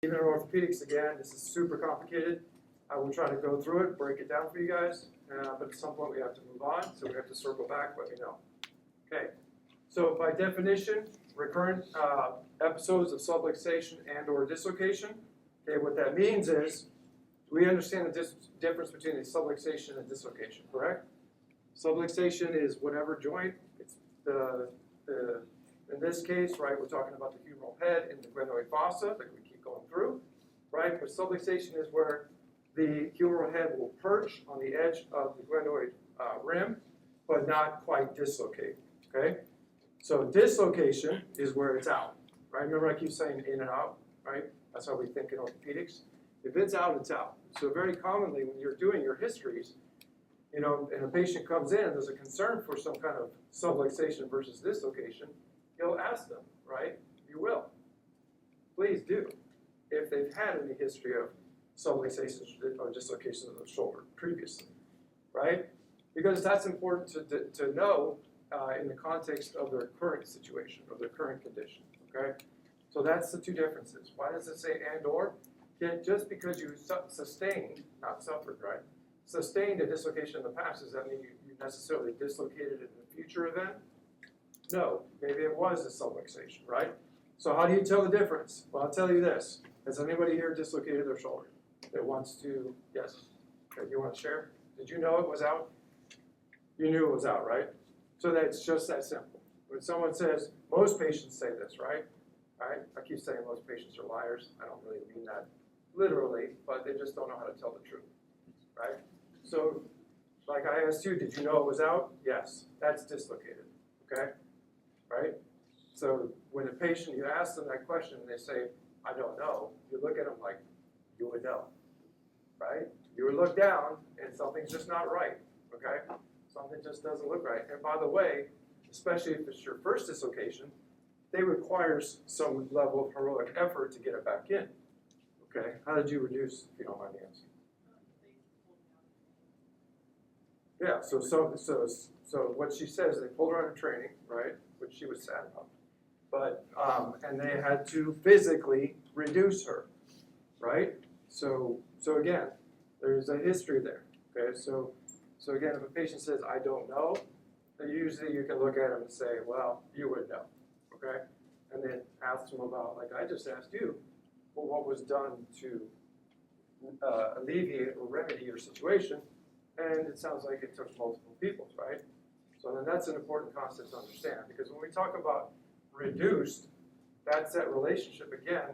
Even in orthopedics, again, this is super complicated. I will try to go through it, break it down for you guys, but at some point we have to move on, so we have to circle back, let me know. Okay, so by definition, recurrent episodes of subluxation and or dislocation. Okay, what that means is, we understand the difference between a subluxation and dislocation, correct? Subluxation is whatever joint, it's in this case, right, we're talking about the humeral head and the glenoid fossa that we keep going through, right? But subluxation is where the humeral head will perch on the edge of the glenoid rim, but not quite dislocate, okay? So dislocation is where it's out, right? Remember I keep saying in and out, right? That's how we think in orthopedics. If it's out, it's out. So very commonly when you're doing your histories, you know, and a patient comes in and there's a concern for some kind of subluxation versus dislocation, you'll ask them, right? You will. Please do. If they've had any history of subluxation or dislocation of the shoulder previously, right? Because that's important to know in the context of their current situation, or their current condition, okay? So that's the two differences. Why does it say and or? Just because you sustained, not suffered, right? Sustained a dislocation in the past, does that mean you necessarily dislocated it in a future event? No, maybe it was a subluxation, right? So how do you tell the difference? Well, I'll tell you this. Has anybody here dislocated their shoulder that wants to, yes? Okay, you want to share? Did you know it was out? You knew it was out, right? So that's just that simple. When someone says, most patients say this, right? All right? I keep saying most patients are liars. I don't really mean that literally, but they just don't know how to tell the truth, right? So, like I asked you, did you know it was out? Yes, that's dislocated, okay? Right? So when a patient, you ask them that question and they say, I don't know, you look at them like, you would know, right? You would look down and something's just not right, okay? Something just doesn't look right. And by the way, especially if it's your first dislocation, they require some level of heroic effort to get it back in, okay? How did you reduce, if you don't mind me asking? Yeah, so what she says, they pulled her out of training, right, which she was sad about. But, and they had to physically reduce her, right? So again, there's a history there, okay? So again, if a patient says, I don't know, then usually you can look at them and say, well, you would know, okay? And then ask them about, like I just asked you, well, what was done to alleviate or remedy your situation? And it sounds like it took multiple people, right? So then that's an important concept to understand, because when we talk about reduced, that's that relationship again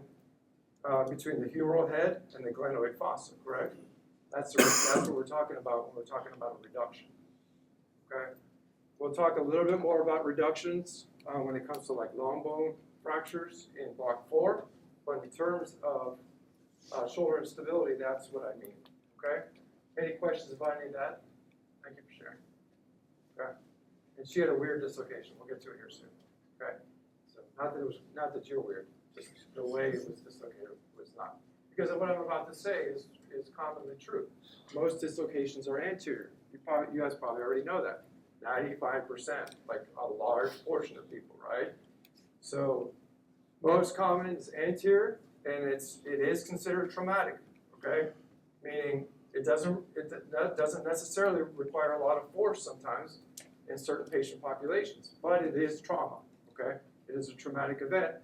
between the humeral head and the glenoid fossa, correct? That's what we're talking about when we're talking about a reduction, okay? We'll talk a little bit more about reductions when it comes to like long bone fractures in block 4, but in terms of shoulder instability, that's what I mean, okay? Any questions about any of that? Thank you for sharing. Okay. And she had a weird dislocation. We'll get to it here soon. Okay. So not that you're weird, just the way it was dislocated was not. Because what I'm about to say is commonly true. Most dislocations are anterior. You guys probably already know that. 95%, like a large portion of people, right? So most common is anterior, and it is considered traumatic. Okay, meaning it doesn't necessarily require a lot of force sometimes in certain patient populations, but it is trauma, okay? It is a traumatic event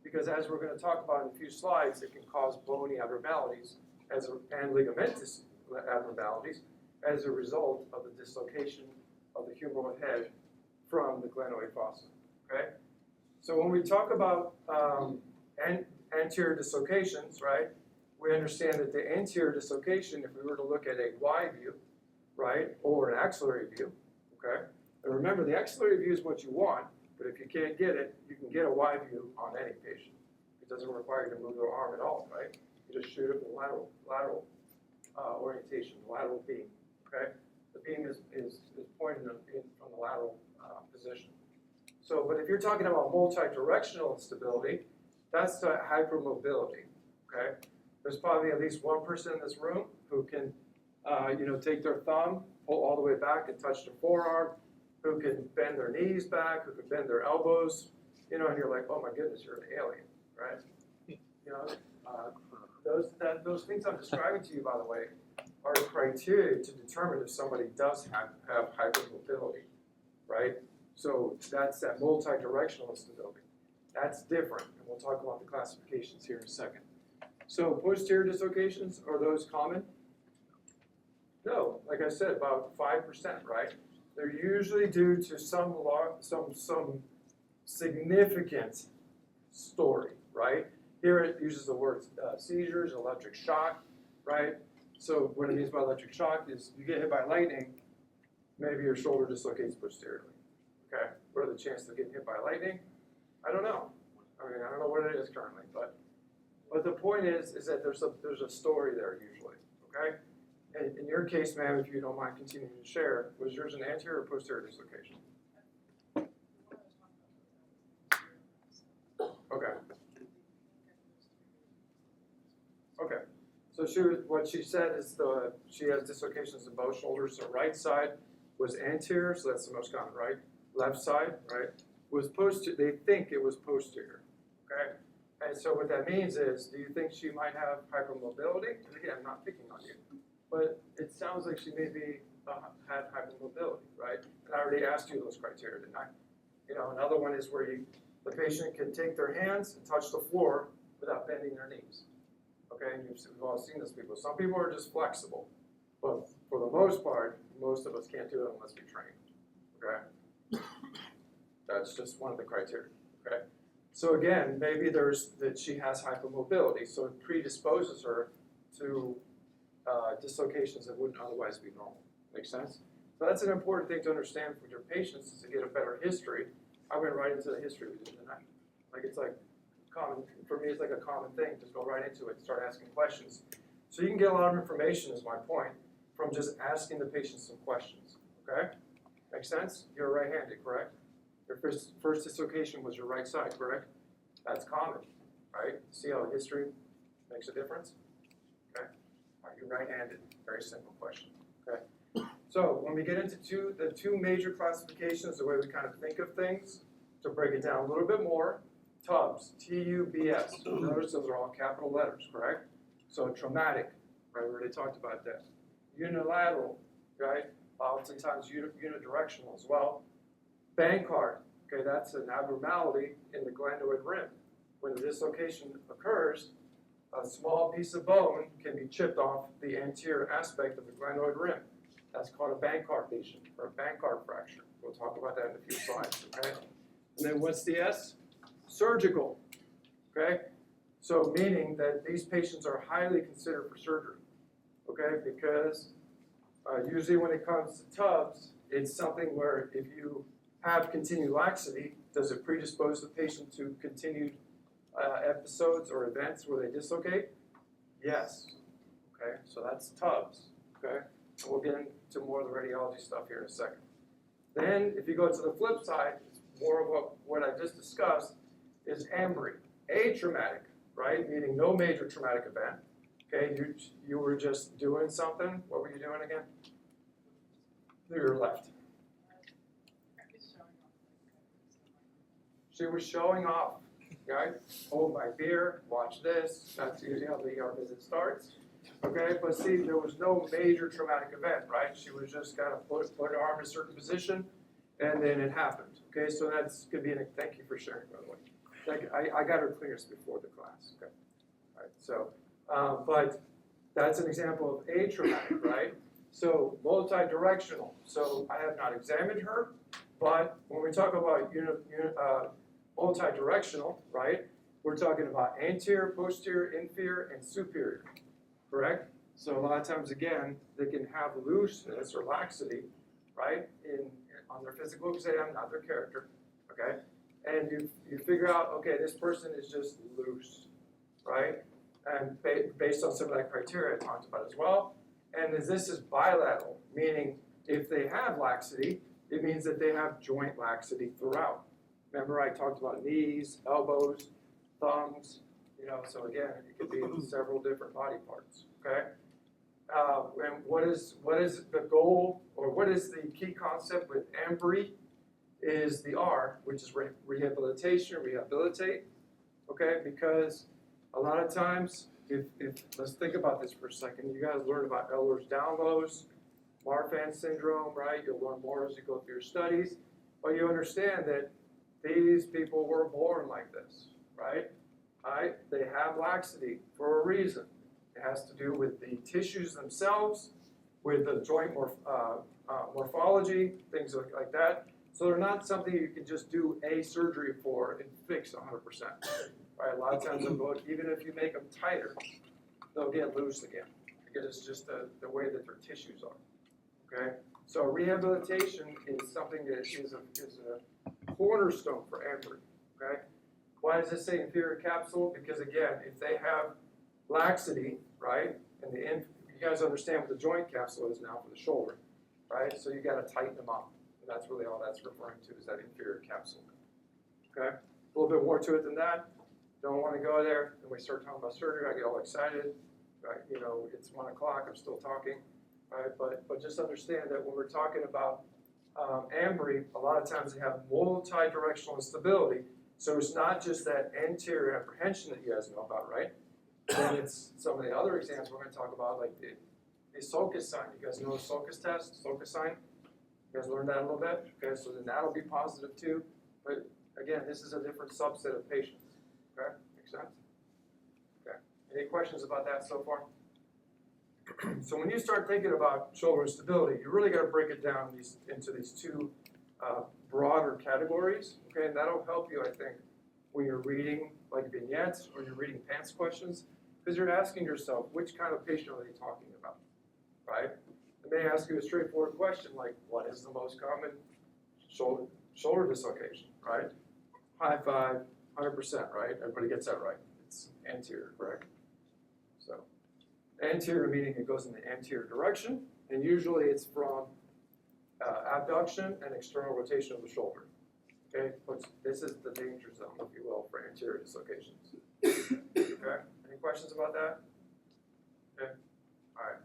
because as we're going to talk about in a few slides, it can cause bony abnormalities and ligamentous abnormalities as a result of the dislocation of the humeral head from the glenoid fossa, okay? So when we talk about anterior dislocations, right, we understand that the anterior dislocation, if we were to look at a Y view, right, or an axillary view, okay? And remember, the axillary view is what you want, but if you can't get it, you can get a Y view on any patient. It doesn't require you to move their arm at all, right? You just shoot it in lateral orientation, lateral beam, okay? The beam is pointed from the lateral position. So, but if you're talking about multi-directional instability, that's the hypermobility, okay? There's probably at least one person in this room who can, take their thumb, pull all the way back and touch their forearm, who can bend their knees back, who can bend their elbows, and you're like, oh my goodness, you're an alien, right? those things I'm describing to you, by the way, are criteria to determine if somebody does have hypermobility, right? So that's that multi-directional stability. That's different, and we'll talk about the classifications here in a second. So posterior dislocations, are those common? No, like I said, about 5%, right? They're usually due to some significant story, right? Here it uses the words seizures, electric shock, right? So what it means by electric shock is you get hit by lightning, maybe your shoulder dislocates posteriorly. Okay, what are the chances of getting hit by lightning? I don't know. I mean, I don't know what it is currently, but the point is that there's a story there usually. Okay, and in your case, ma'am, if you don't mind continuing to share, was yours an anterior or posterior dislocation? Okay. Okay. So what she said is she has dislocations in both shoulders. So right side was anterior, so that's the most common, right? Left side, right, was posterior. They think it was posterior, okay? And so what that means is, do you think she might have hypermobility? And again, I'm not picking on you, but it sounds like she maybe had hypermobility, right? And I already asked you those criteria, didn't I? You know, another one is where the patient can take their hands and touch the floor without bending their knees. Okay, and we've all seen this people. Some people are just flexible, but for the most part, most of us can't do it unless we train. Okay. That's just one of the criteria, okay? So again, maybe that she has hypermobility, so it predisposes her to dislocations that wouldn't otherwise be normal. Make sense? So that's an important thing to understand for your patients, is to get a better history. I went right into the history with you tonight. Like it's like common, for me it's like a common thing, just go right into it and start asking questions. So you can get a lot of information, is my point, from just asking the patient some questions, okay? Make sense? You're right-handed, correct? Your first dislocation was your right side, correct? That's common, right? See how history makes a difference? Okay. Are you right-handed? Very simple question. Okay. So when we get into the two major classifications, the way we kind of think of things, to break it down a little bit more, TUBS, T-U-B-S. Notice those are all capital letters, correct? So traumatic, right? We already talked about that. Unilateral, right? Oftentimes unidirectional as well. Bankard, okay, that's an abnormality in the glenoid rim. When the dislocation occurs, a small piece of bone can be chipped off the anterior aspect of the glenoid rim. That's called a Bankard lesion or a Bankard fracture. We'll talk about that in a few slides, okay? And then what's the S? Surgical, okay? So meaning that these patients are highly considered for surgery, okay? Because usually when it comes to TUBS, it's something where if you have continued laxity, does it predispose the patient to continued episodes or events where they dislocate? Yes. Okay, so that's TUBS. Okay, and we'll get into more of the radiology stuff here in a second. Then, if you go to the flip side, more of what I just discussed is AMBRI, atraumatic, right? Meaning no major traumatic event. Okay, you were just doing something. What were you doing again? To your left. She was showing off, okay? Hold my beer, watch this. That's usually how the ER visit starts. Okay, but see, there was no major traumatic event, right? She was just kind of put her arm in a certain position, and then it happened. Okay, so that's could be thank you for sharing, by the way. I got her clearance before the class. Okay, all right. So, but that's an example of atraumatic, right? So multi-directional. So I have not examined her, but when we talk about multi-directional, right? We're talking about anterior, posterior, inferior, and superior, correct? So a lot of times, again, they can have looseness or laxity, right, on their physical exam, not their character, okay? And you figure out, okay, this person is just loose, right? And based on some of that criteria I talked about as well. And this is bilateral, meaning if they have laxity, it means that they have joint laxity throughout. Remember I talked about knees, elbows, thumbs, so again, it could be in several different body parts, okay? And what is the goal, or what is the key concept with AMBRI is the R, which is rehabilitate, okay? Because a lot of times if let's think about this for a second. You guys learned about Ehlers-Danlos, Marfan syndrome, right? You'll learn more as you go through your studies, but you understand that these people were born like this, right? Right? They have laxity for a reason. It has to do with the tissues themselves, with the joint morphology, things like that. So they're not something you can just do a surgery for and fix 100%. Right? A lot of times, even if you make them tighter, they'll get loose again because it's just the way that their tissues are. Okay? So rehabilitation is something that is a cornerstone for Ambry. Okay? Why does it say inferior capsule? Because again, if they have laxity, right, and you guys understand what the joint capsule is now for the shoulder, right? So you got to tighten them up. And that's really all that's referring to is that inferior capsule. Okay? A little bit more to it than that. Don't want to go there. And we start talking about surgery, I get all excited. Right? You know, it's 1 o'clock, I'm still talking. Right? But just understand that when we're talking about Ambry, a lot of times they have multi-directional instability. So it's not just that anterior apprehension that you guys know about, right? Then it's some of the other exams we're going to talk about, like the sulcus sign. You guys know the sulcus test, sulcus sign? You guys learned that a little bit? Okay, so then that'll be positive too. But again, this is a different subset of patients. Okay, makes sense? Okay, any questions about that so far? So when you start thinking about shoulder instability, you really got to break it down into these two broader categories. Okay, and that'll help you, I think, when you're reading like vignettes or you're reading PANCE questions, because you're asking yourself, which kind of patient are they talking about, right? And they ask you a straightforward question like, what is the most common shoulder dislocation, right? High five, 100%, right? Everybody gets that right. It's anterior, correct? So anterior meaning it goes in the anterior direction, and usually it's from abduction and external rotation of the shoulder. Okay, this is the danger zone, if you will, for anterior dislocations. Okay, any questions about that? Okay, all right.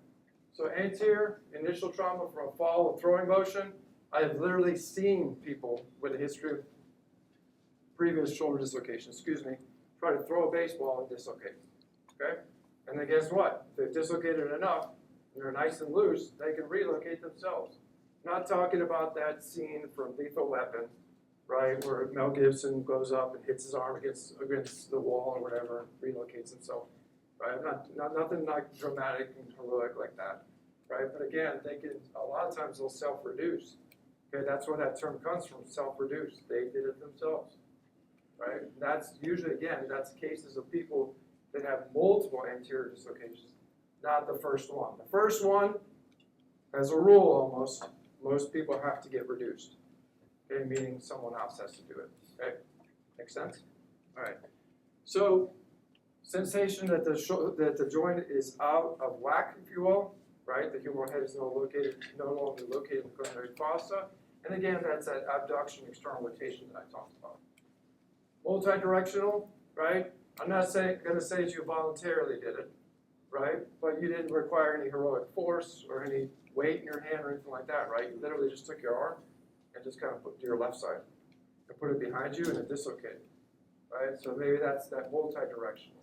So anterior initial trauma from a fall or throwing motion. I have literally seen people with a history of previous shoulder dislocation, try to throw a baseball and dislocate. Okay, and then guess what? If they've dislocated enough and they're nice and loose, they can relocate themselves. Not talking about that scene from Lethal Weapon, right, where Mel Gibson goes up and hits his arm against the wall or whatever, relocates himself, right? Nothing like dramatic and heroic like that, right? But again, a lot of times they'll self-reduce. Okay, that's where that term comes from, self-reduce. They did it themselves, right? And that's usually, again, that's cases of people that have multiple anterior dislocations, not the first one. The first one, as a rule almost, most people have to get reduced. Okay, meaning someone else has to do it. Okay, make sense? All right. So, sensation that the joint is out of whack, if you will, right? The humeral head is no longer located in the coronary fossa, and again, that's that abduction, external rotation that I talked about. Multi-directional, right? I'm not going to say that you voluntarily did it, right? But you didn't require any heroic force or any weight in your hand or anything like that, right? You literally just took your arm and just kind of put it to your left side and put it behind you and it dislocated, right? So maybe that's that multi-directional.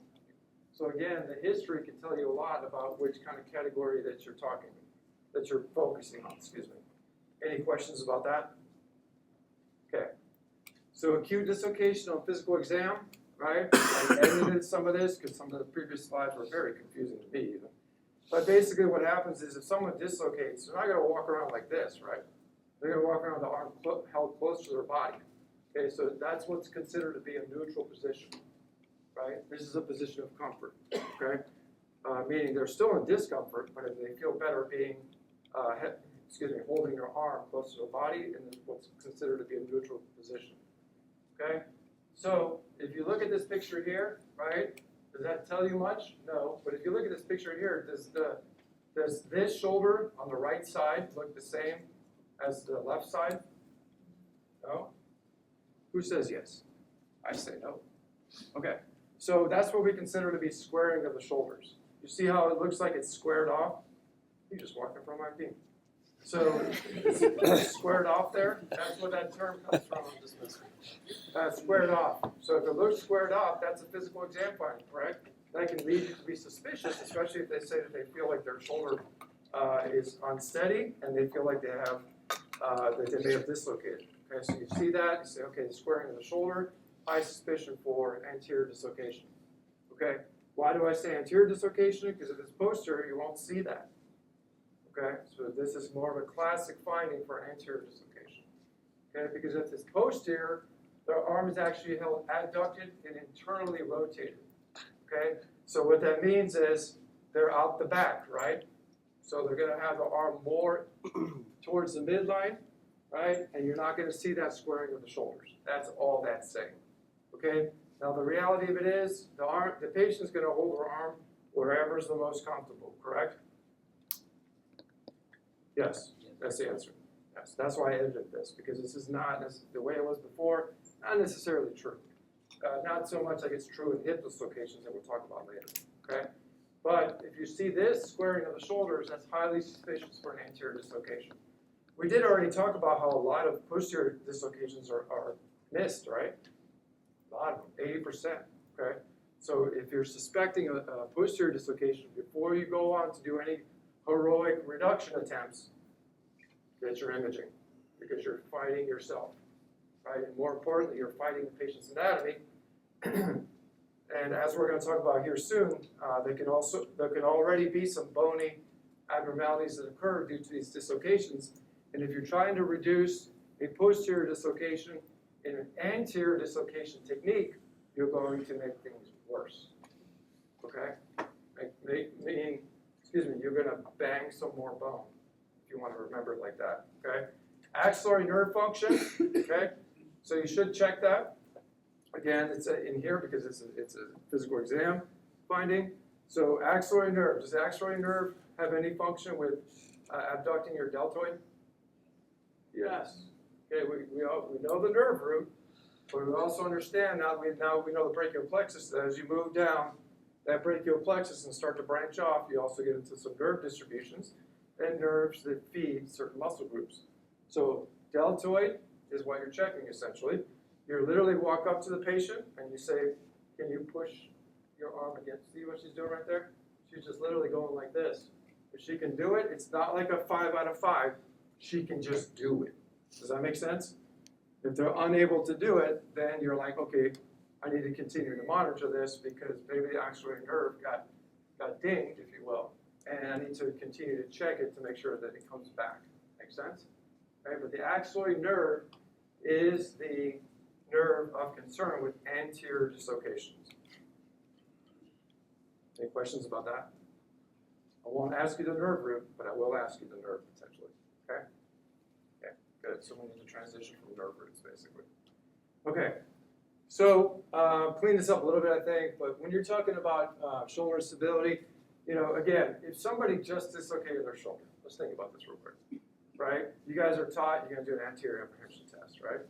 So again, the history can tell you a lot about which kind of category that you're focusing on, Any questions about that? Okay. So acute dislocation on physical exam, right? I edited some of this because some of the previous slides were very confusing to me even. But basically what happens is if someone dislocates, they're not going to walk around like this, right? They're going to walk around with the arm held close to their body. Okay, so that's what's considered to be a neutral position, right? This is a position of comfort, okay? Meaning they're still in discomfort, but if they feel better being, holding your arm close to their body in what's considered to be a neutral position, okay? So if you look at this picture here, right, does that tell you much? No, but if you look at this picture here, does this shoulder on the right side look the same as the left side? No? Who says yes? I say no. Okay, so that's what we consider to be squaring of the shoulders. You see how it looks like it's squared off? You just walked in front of my beam. So it's squared off there. That's where that term comes from. I'm dismissing. Squared off. So if it looks squared off, that's a physical exam finding, correct? that can lead you to be suspicious, especially if they say that they feel like their shoulder is unsteady and they feel like they have that they may have dislocated. Okay, so you see that, you say, okay, the squaring of the shoulder, high suspicion for anterior dislocation. Okay, why do I say anterior dislocation? Because if it's posterior, you won't see that. Okay, so this is more of a classic finding for anterior dislocation. Okay, because if it's posterior, the arm is actually held adducted and internally rotated. Okay, so what that means is they're out the back, right? So they're going to have the arm more towards the midline, right? And you're not going to see that squaring of the shoulders. That's all that's saying. Okay. Now the reality of it is the patient's going to hold her arm wherever is the most comfortable. Correct? Yes, that's the answer. Yes, that's why I edited this, because this is not the way it was before. Not necessarily true. Not so much like it's true in hip dislocations that we'll talk about later. Okay. But if you see this squaring of the shoulders, that's highly suspicious for an anterior dislocation. We did already talk about how a lot of posterior dislocations are missed, right? A lot of them, 80%. Okay, so if you're suspecting a posterior dislocation before you go on to do any heroic reduction attempts, get your imaging, because you're fighting yourself, right? And more importantly, you're fighting the patient's anatomy. And as we're going to talk about here soon, there can already be some bony abnormalities that occur due to these dislocations. And if you're trying to reduce a posterior dislocation in an anterior dislocation technique, you're going to make things worse. Okay? Meaning, you're going to bang some more bone, if you want to remember it like that. Okay? Axillary nerve function. Okay? So you should check that. Again, it's in here because it's a physical exam finding. So axillary nerve. Does the axillary nerve have any function with abducting your deltoid? Yes. Okay, we know the nerve root, but we also understand now we know the brachial plexus, that as you move down that brachial plexus and start to branch off, you also get into some nerve distributions and nerves that feed certain muscle groups. So deltoid is what you're checking essentially. You literally walk up to the patient and you say, can you push your arm against, see what she's doing right there? She's just literally going like this. If she can do it, it's not like a 5 out of 5. She can just do it. Does that make sense? If they're unable to do it, then you're like, okay, I need to continue to monitor this because maybe the axillary nerve got dinged, if you will, and I need to continue to check it to make sure that it comes back. Make sense? Okay, but the axillary nerve is the nerve of concern with anterior dislocations. Any questions about that? I won't ask you the nerve root, but I will ask you the nerve potentially. Okay? Okay, good. So we need to transition from nerve roots, basically. Okay, so clean this up a little bit, I think, but when you're talking about shoulder stability, again, if somebody just dislocated their shoulder, let's think about this real quick, right? You guys are taught you're going to do an anterior apprehension test, right?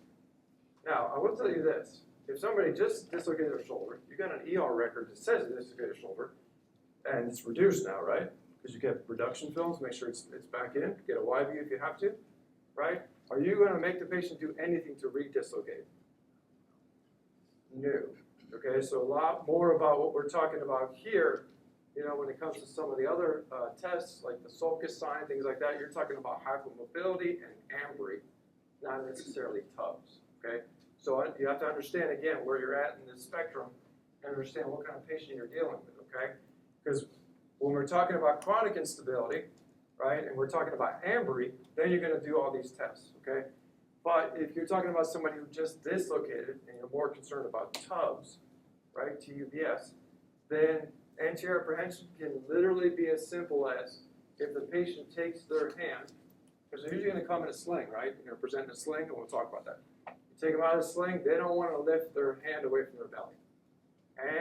Now, I will tell you this. If somebody just dislocated their shoulder, you got an ER record that says they dislocated their shoulder, and it's reduced now, right? Because you get reduction films, make sure it's back in, get a YV if you have to, right? Are you going to make the patient do anything to re-dislocate? No. Okay, so a lot more about what we're talking about here, when it comes to some of the other tests, like the sulcus sign, things like that, you're talking about hypermobility and ambry, not necessarily TUBS. Okay, so you have to understand again where you're at in this spectrum and understand what kind of patient you're dealing with. Okay, because when we're talking about chronic instability, right, and we're talking about ambry, then you're going to do all these tests. Okay, but if you're talking about somebody who just dislocated and you're more concerned about TUBS, right, TUBS, then anterior apprehension can literally be as simple as if the patient takes their hand, because they're usually going to come in a sling, right? They're going to present in a sling, and we'll talk about that. Take them out of the sling, they don't want to lift their hand away from their belly.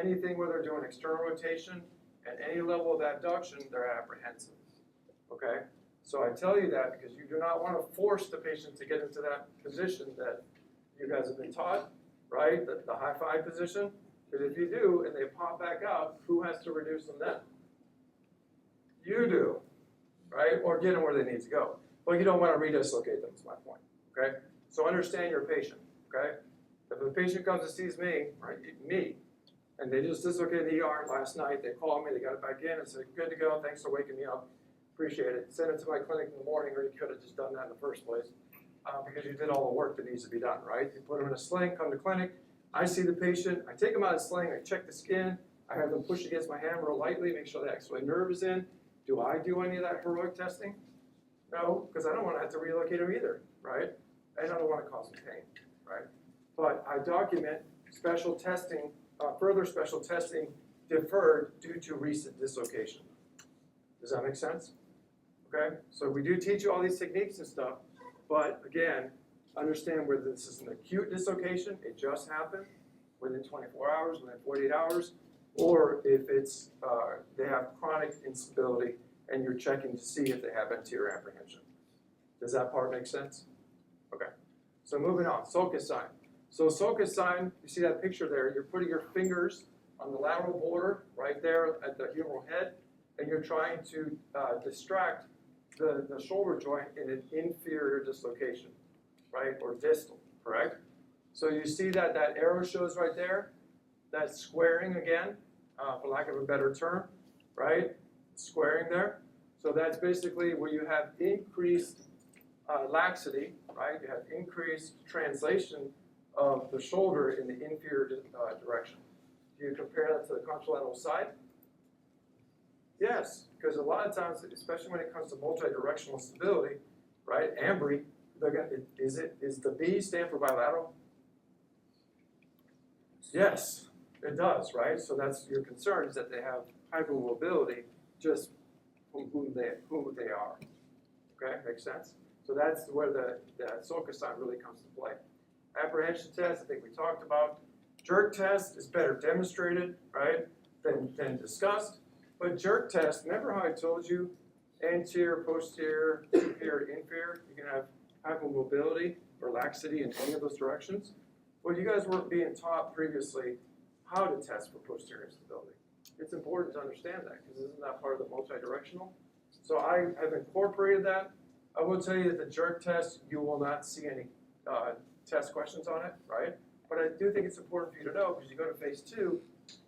Anything where they're doing external rotation at any level of abduction, they're apprehensive. Okay? So I tell you that because you do not want to force the patient to get into that position that you guys have been taught, right? The high five position. Because if you do and they pop back out, who has to reduce them then? You do, right? Or get them where they need to go. But you don't want to redislocate them, is my point. Okay? So understand your patient. Okay? If a patient comes and sees me, right, and they just dislocated the ER last night. They called me, they got it back in and said, good to go, thanks for waking me up. Appreciate it. Send it to my clinic in the morning, or you could have just done that in the first place because you did all the work that needs to be done, right? You put them in a sling, come to clinic, I see the patient, I take them out of the sling, I check the skin, I have them push against my hand real lightly, make sure the X-ray nerve is in. Do I do any of that heroic testing? No, because I don't want to have to relocate them either, right? And I don't want to cause them pain, right? But I document special testing, further special testing deferred due to recent dislocation. Does that make sense? Okay, so we do teach you all these techniques and stuff, but again, understand whether this is an acute dislocation, it just happened within 24 hours, within 48 hours, or if it's they have chronic instability and you're checking to see if they have anterior apprehension. Does that part make sense? Okay, so moving on, sulcus sign. So sulcus sign, you see that picture there, you're putting your fingers on the lateral border right there at the humeral head, and you're trying to distract the shoulder joint in an inferior dislocation, right, or distal, correct? So you see that arrow shows right there, that squaring again, for lack of a better term, right? Squaring there. So that's basically where you have increased laxity, right? You have increased translation of the shoulder in the inferior direction. Do you compare that to the contralateral side? Yes, because a lot of times, especially when it comes to multi-directional stability, right? Ambry, is the B stand for bilateral? Yes, it does, right? So that's your concern, is that they have hypermobility just from who they are. Okay, makes sense? So that's where the sulcus sign really comes to play. Apprehension test, I think we talked about. Jerk test is better demonstrated, right, than discussed. But jerk test, remember how I told you anterior, posterior, superior, inferior? You can have hypermobility or laxity in any of those directions. Well, you guys weren't being taught previously how to test for posterior stability. It's important to understand that because isn't that part of the multi-directional? So I have incorporated that. I will tell you that the jerk test, you will not see any test questions on it, right? But I do think it's important for you to know because you go to phase 2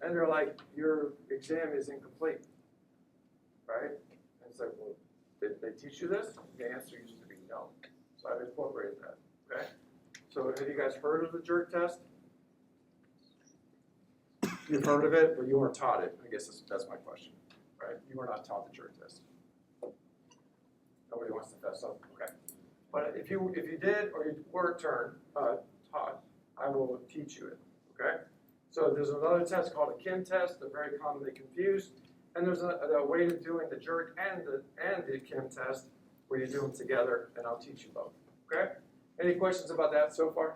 and they're like, your exam is incomplete, right? And it's like, well, did they teach you this? The answer used to be no. So I've incorporated that, okay? So have you guys heard of the jerk test? You've heard of it, but you weren't taught it. I guess that's my question, right? You were not taught the jerk test. Nobody wants to fess up, okay? But if you did or you were taught, I will teach you it, okay? So there's another test called a Kim test. They're very commonly confused. And there's a way of doing the jerk and the Kim test where you do them together, and I'll teach you both, okay? Any questions about that so far?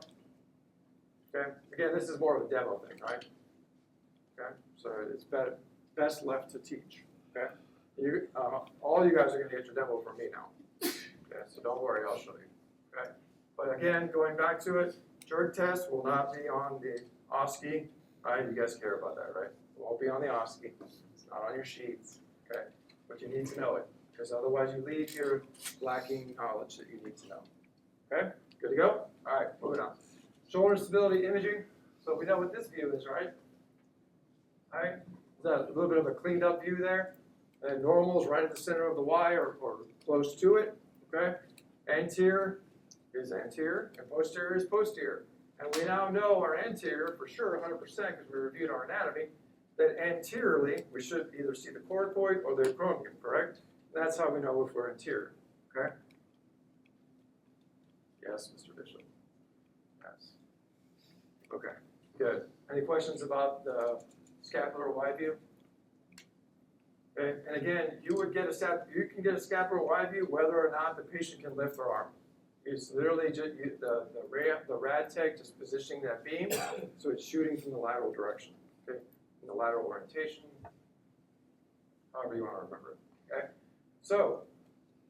Okay, again, this is more of a demo thing, right? Okay, so it's best left to teach, okay? All you guys are gonna get your demo from me now. Okay, so don't worry, I'll show you, okay? But again, going back to it, jerk test will not be on the OSCE, right? You guys care about that, right? It won't be on the OSCE, it's not on your sheets, okay? But you need to know it, because otherwise you leave here lacking knowledge that you need to know, okay? Good to go? All right, moving on. Shoulder stability imaging. So we know what this view is, right? All right, is that a little bit of a cleaned up view there? And normal is right at the center of the Y or close to it, okay? Anterior is anterior and posterior is posterior. And we now know our anterior for sure 100% because we reviewed our anatomy, that anteriorly we should either see the coracoid or the acromion, correct? That's how we know if we're anterior, okay? Yes, Mr. Bishop. Yes. Okay, good. Any questions about the scapular Y view? Okay, and again, you can get a scapular Y view whether or not the patient can lift their arm. It's literally just the rad tech just positioning that beam, so it's shooting from the lateral direction, okay, in the lateral orientation, however you want to remember it, okay? So,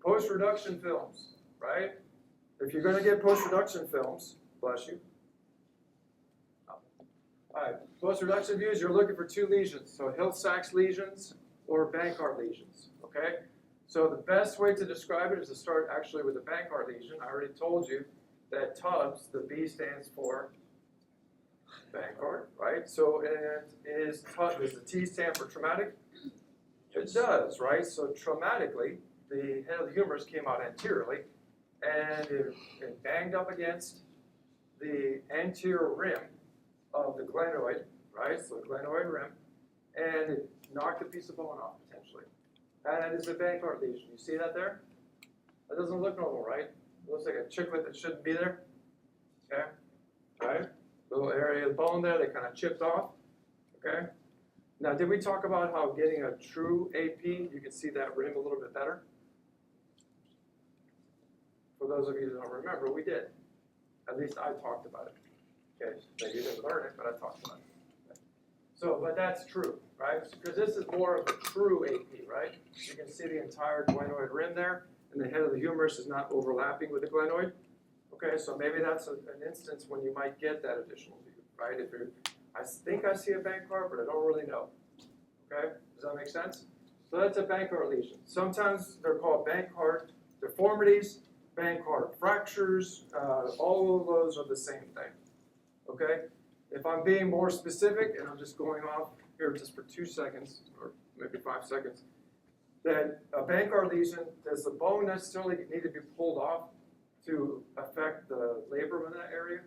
post-reduction films, right? If you're going to get post-reduction films, bless you. All right, post-reduction views, you're looking for 2 lesions, so Hill-Sachs lesions or Bankart lesions, okay? So the best way to describe it is to start actually with a Bankart lesion. I already told you that TUBS, the B stands for Bankart, right? So, and does the T stand for traumatic? It does, right? So traumatically, the head of the humerus came out anteriorly, and it banged up against the anterior rim of the glenoid, right? So the glenoid rim, and it knocked a piece of bone off potentially. And that is a Bankart lesion. You see that there? That doesn't look normal, right? It looks like a chiclet that shouldn't be there. Okay, right? Little area of bone there that kind of chipped off. Okay. Now, did we talk about how getting a true AP, you can see that rim a little bit better? For those of you who don't remember, we did. At least I talked about it. Okay, maybe you didn't learn it, but I talked about it. Okay. So, but that's true, right? Because this is more of a true AP, right? You can see the entire glenoid rim there, and the head of the humerus is not overlapping with the glenoid. Okay, so maybe that's an instance when you might get that additional view, right? If you're, I think I see a Bankart, but I don't really know. Okay, does that make sense? So that's a Bankart lesion. Sometimes they're called Bankart deformities, Bankart fractures. All of those are the same thing. Okay, if I'm being more specific, and I'm just going off here just for 2 seconds, or maybe 5 seconds, that a Bankart lesion, does the bone necessarily need to be pulled off to affect the labrum in that area?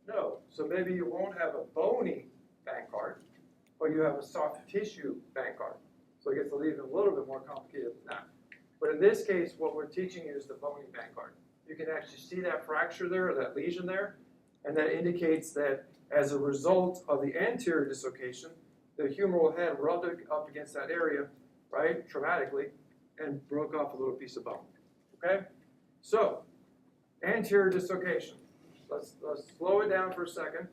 No. So maybe you won't have a bony Bankart, but you have a soft tissue Bankart. So it gets even a little bit more complicated than that. But in this case, what we're teaching you is the bony Bankart. You can actually see that fracture there, or that lesion there, and that indicates that as a result of the anterior dislocation, the humeral head rubbed up against that area, right, traumatically, and broke off a little piece of bone. Okay? So, anterior dislocation. Let's slow it down for a second.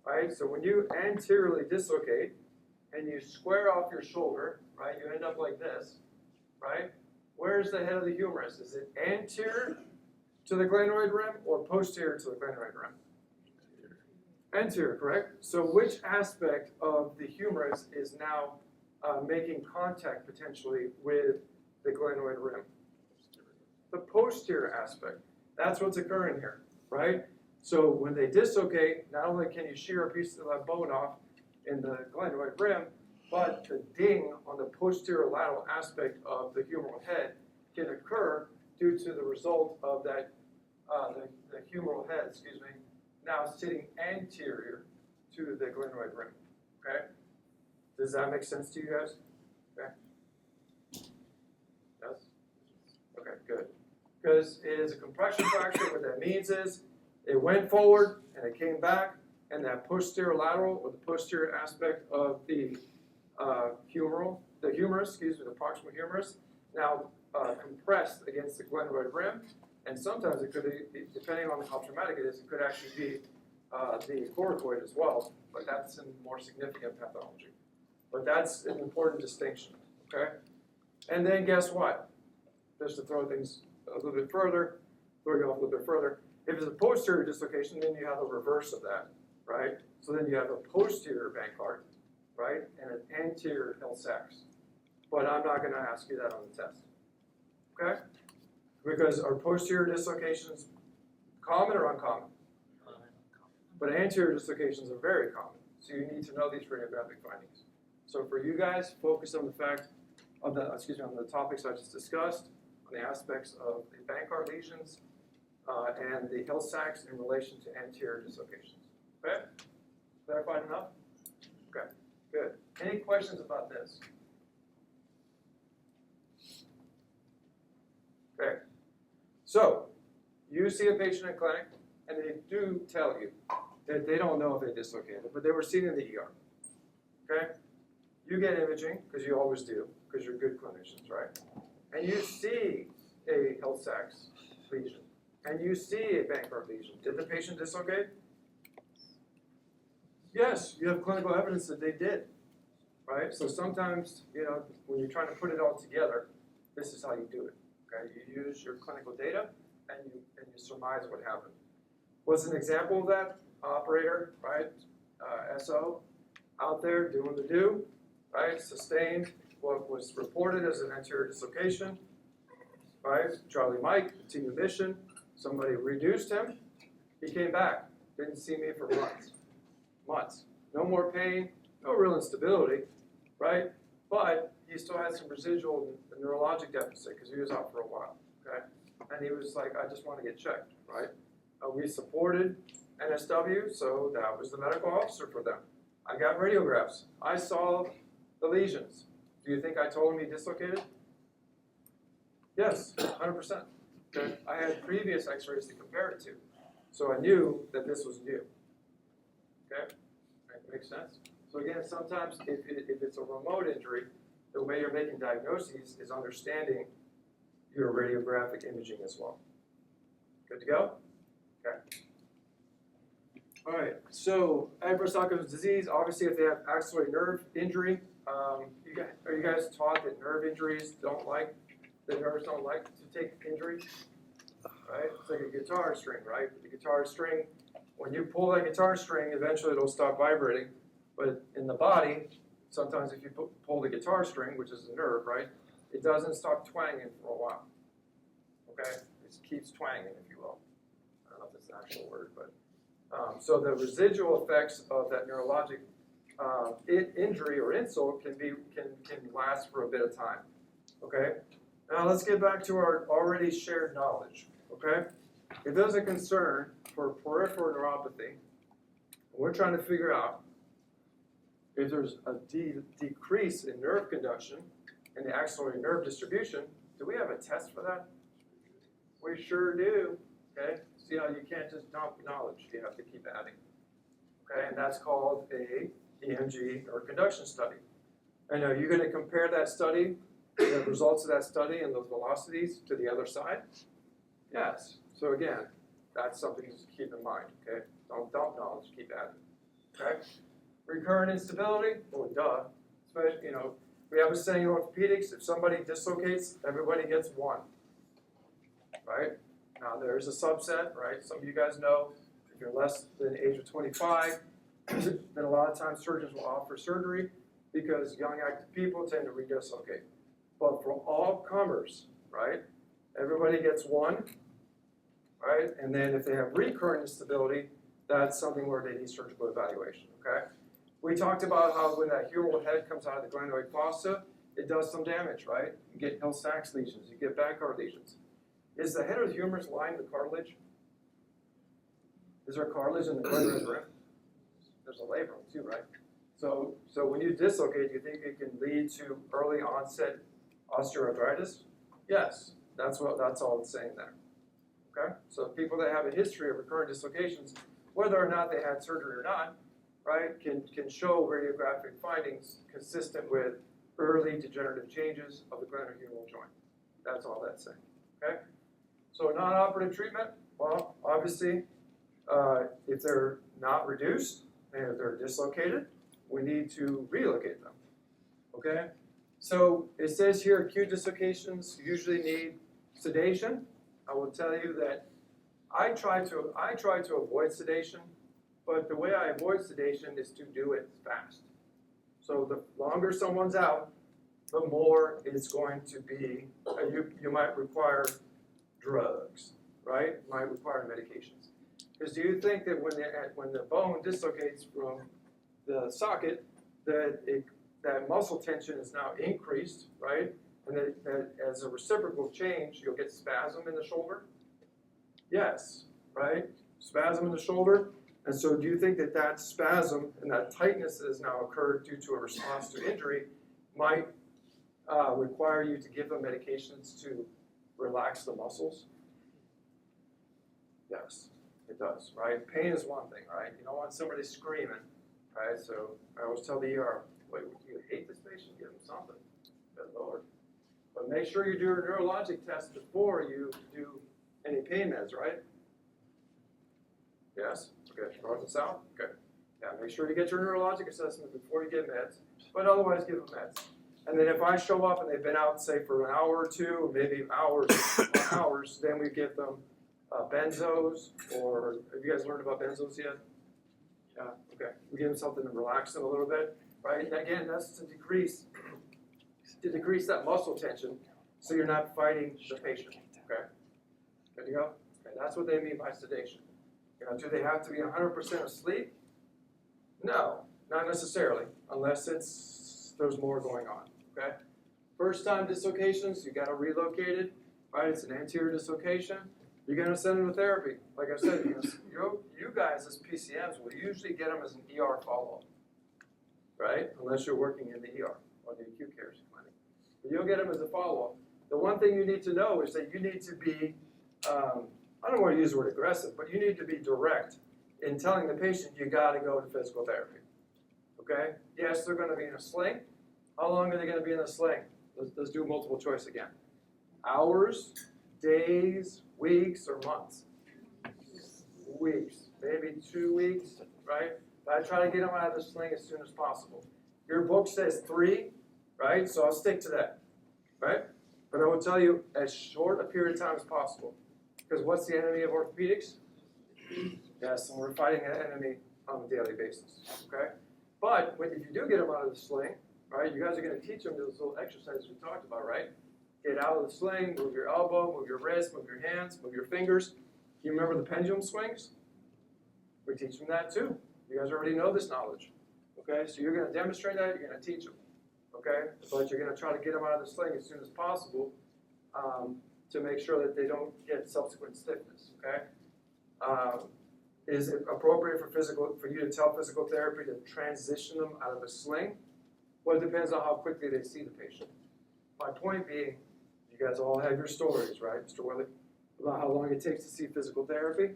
Right? So when you anteriorly dislocate and you square off your shoulder, right, you end up like this, right? Where's the head of the humerus? Is it anterior to the glenoid rim or posterior to the glenoid rim? Anterior, correct? So which aspect of the humerus is now making contact potentially with the glenoid rim? The posterior aspect. That's what's occurring here, right? So when they dislocate, not only can you shear a piece of that bone off in the glenoid rim, but the ding on the posterior lateral aspect of the humeral head can occur due to the result of that, the humeral head, now sitting anterior to the glenoid rim, okay? Does that make sense to you guys? Okay. Yes? Okay, good. Because it is a compression fracture. What that means is it went forward and it came back, and that posterior lateral, or the posterior aspect of the humerus, the proximal humerus, now compressed against the glenoid rim, and sometimes it could, depending on how traumatic it is, it could actually be the coracoid as well, but that's a more significant pathology. But that's an important distinction, okay? And then guess what? Just to throw things a little bit further, throw you off a little bit further, if it's a posterior dislocation, then you have the reverse of that, right? So then you have a posterior Bankart, right, and an anterior Hill-Sachs. But I'm not going to ask you that on the test, okay? Because are posterior dislocations common or uncommon? But anterior dislocations are very common, so you need to know these radiographic findings. So for you guys, focus on the fact of the, on the topics I just discussed, on the aspects of the Bankart lesions and the Hill-Sachs in relation to anterior dislocations. Okay? Clarified enough? Okay, good. Any questions about this? Okay. So, you see a patient in clinic, and they do tell you that they don't know if they dislocated, but they were seen in the ER. Okay? You get imaging, because you always do, because you're good clinicians, right? And you see a Hill-Sachs lesion, and you see a Bankart lesion. Did the patient dislocate? Yes, you have clinical evidence that they did, right? So sometimes, when you're trying to put it all together, this is how you do it, okay? You use your clinical data, and you surmise what happened. What's an example of that? Operator, right? SO, out there doing the do, right? Sustained what was reported as an anterior dislocation, right? Charlie Mike, continued mission. Somebody reduced him. He came back. Didn't see me for months. months. No more pain, no real instability, right? But he still had some residual neurologic deficit because he was out for a while, okay? And he was like, I just want to get checked, right? We supported NSW, so that was the medical officer for them. I got radiographs. I saw the lesions. Do you think I told him he dislocated? Yes, 100%. Okay? I had previous x-rays to compare it to. So I knew that this was new. Okay? That makes sense? So again, sometimes if it's a remote injury, the way you're making diagnoses is understanding your radiographic imaging as well. Good to go? Okay. All right, so adverse outcomes of disease, obviously if they have axillary nerve injury, are you guys taught that nerve injuries don't like, the nerves don't like to take injuries? Right? It's like a guitar string, right? The guitar string, when you pull that guitar string, eventually it'll stop vibrating. But in the body, sometimes if you pull the guitar string, which is a nerve, right, it doesn't stop twanging for a while. Okay? It keeps twanging, if you will. I don't know if it's an actual word, but so the residual effects of that neurologic injury or insult can last for a bit of time. Okay? Now let's get back to our already shared knowledge. Okay? If there's a concern for peripheral neuropathy, we're trying to figure out if there's a decrease in nerve conduction and the axillary nerve distribution. Do we have a test for that? We sure do. Okay? See how you can't just dump knowledge. You have to keep adding. Okay? And that's called a EMG nerve conduction study. And are you going to compare that study, the results of that study and those velocities to the other side? Yes. So again, that's something to keep in mind. Okay? Don't dump knowledge. Keep adding. Okay? Recurrent instability, well, duh. Especially, we have a saying in orthopedics, if somebody dislocates, everybody gets one. Right? Now, there's a subset, right? Some of you guys know, if you're less than the age of 25, then a lot of times surgeons will offer surgery because young active people tend to redislocate. But for all comers, right, everybody gets one, right? And then if they have recurrent instability, that's something where they need surgical evaluation, okay? We talked about how when that humeral head comes out of the glenoid fossa, it does some damage, right? You get Hill-Sachs lesions, you get back-guard lesions. Is the head of the humerus lined with cartilage? Is there cartilage in the glenoid rim? There's a labrum too, right? So when you dislocate, do you think it can lead to early onset osteoarthritis? Yes, that's all it's saying there. Okay? So people that have a history of recurrent dislocations, whether or not they had surgery or not, right, can show radiographic findings consistent with early degenerative changes of the glenohumeral joint. That's all that's saying. Okay? So non-operative treatment, well, obviously, if they're not reduced and if they're dislocated, we need to relocate them. Okay? So it says here acute dislocations usually need sedation. I will tell you that I try to avoid sedation, but the way I avoid sedation is to do it fast. So the longer someone's out, the more it's going to be, you might require drugs, right? Might require medications. Because do you think that when the bone dislocates from the socket, that muscle tension is now increased, right? And that as a reciprocal change, you'll get spasm in the shoulder? Yes, right? Spasm in the shoulder. And so do you think that spasm and that tightness that has now occurred due to a response to injury might require you to give them medications to relax the muscles? Yes, it does, right? Pain is one thing, right? You don't want somebody screaming, right? So I always tell the ER, wait, do you hate this patient? Give them something. Good Lord. But make sure you do your neurologic test before you do any pain meds, right? Yes? Okay, north and south? Okay. Yeah, make sure you get your neurologic assessment before you get meds, but otherwise give them meds. And then if I show up and they've been out, say, for an hour or two, or maybe hours, then we give them benzos, or have you guys learned about benzos yet? Yeah, okay. We give them something to relax them a little bit, right? And again, that's to decrease that muscle tension so you're not fighting the patient, okay? Good to go? Okay, that's what they mean by sedation. Do they have to be 100% asleep? No, not necessarily, unless there's more going on, okay? First time dislocations, you gotta relocate it, right? It's an anterior dislocation. You're gonna send them to therapy. Like I said, you guys as PCMs will usually get them as an ER follow-up, right? Unless you're working in the ER or the acute care clinic. But you'll get them as a follow-up. The one thing you need to know is that you need to be, I don't want to use the word aggressive, but you need to be direct in telling the patient you gotta go to physical therapy, okay? Yes, they're gonna be in a sling. How long are they gonna be in a sling? Let's do multiple choice again. Hours, days, weeks, or months? Weeks, maybe 2 weeks, right? But I try to get them out of the sling as soon as possible. Your book says 3, right? So I'll stick to that, right? But I will tell you as short a period of time as possible. Because what's the enemy of orthopedics? Yes, and we're fighting an enemy on a daily basis, okay? But if you do get them out of the sling, right, you guys are going to teach them those little exercises we talked about, right? Get out of the sling, move your elbow, move your wrist, move your hands, move your fingers. You remember the pendulum swings? We teach them that too. You guys already know this knowledge, okay? So you're going to demonstrate that, you're going to teach them, okay? But you're going to try to get them out of the sling as soon as possible to make sure that they don't get subsequent stiffness, okay? Is it appropriate for you to tell physical therapy to transition them out of a sling? Well, it depends on how quickly they see the patient. My point being, you guys all have your stories, right, Mr. Willie, about how long it takes to see physical therapy,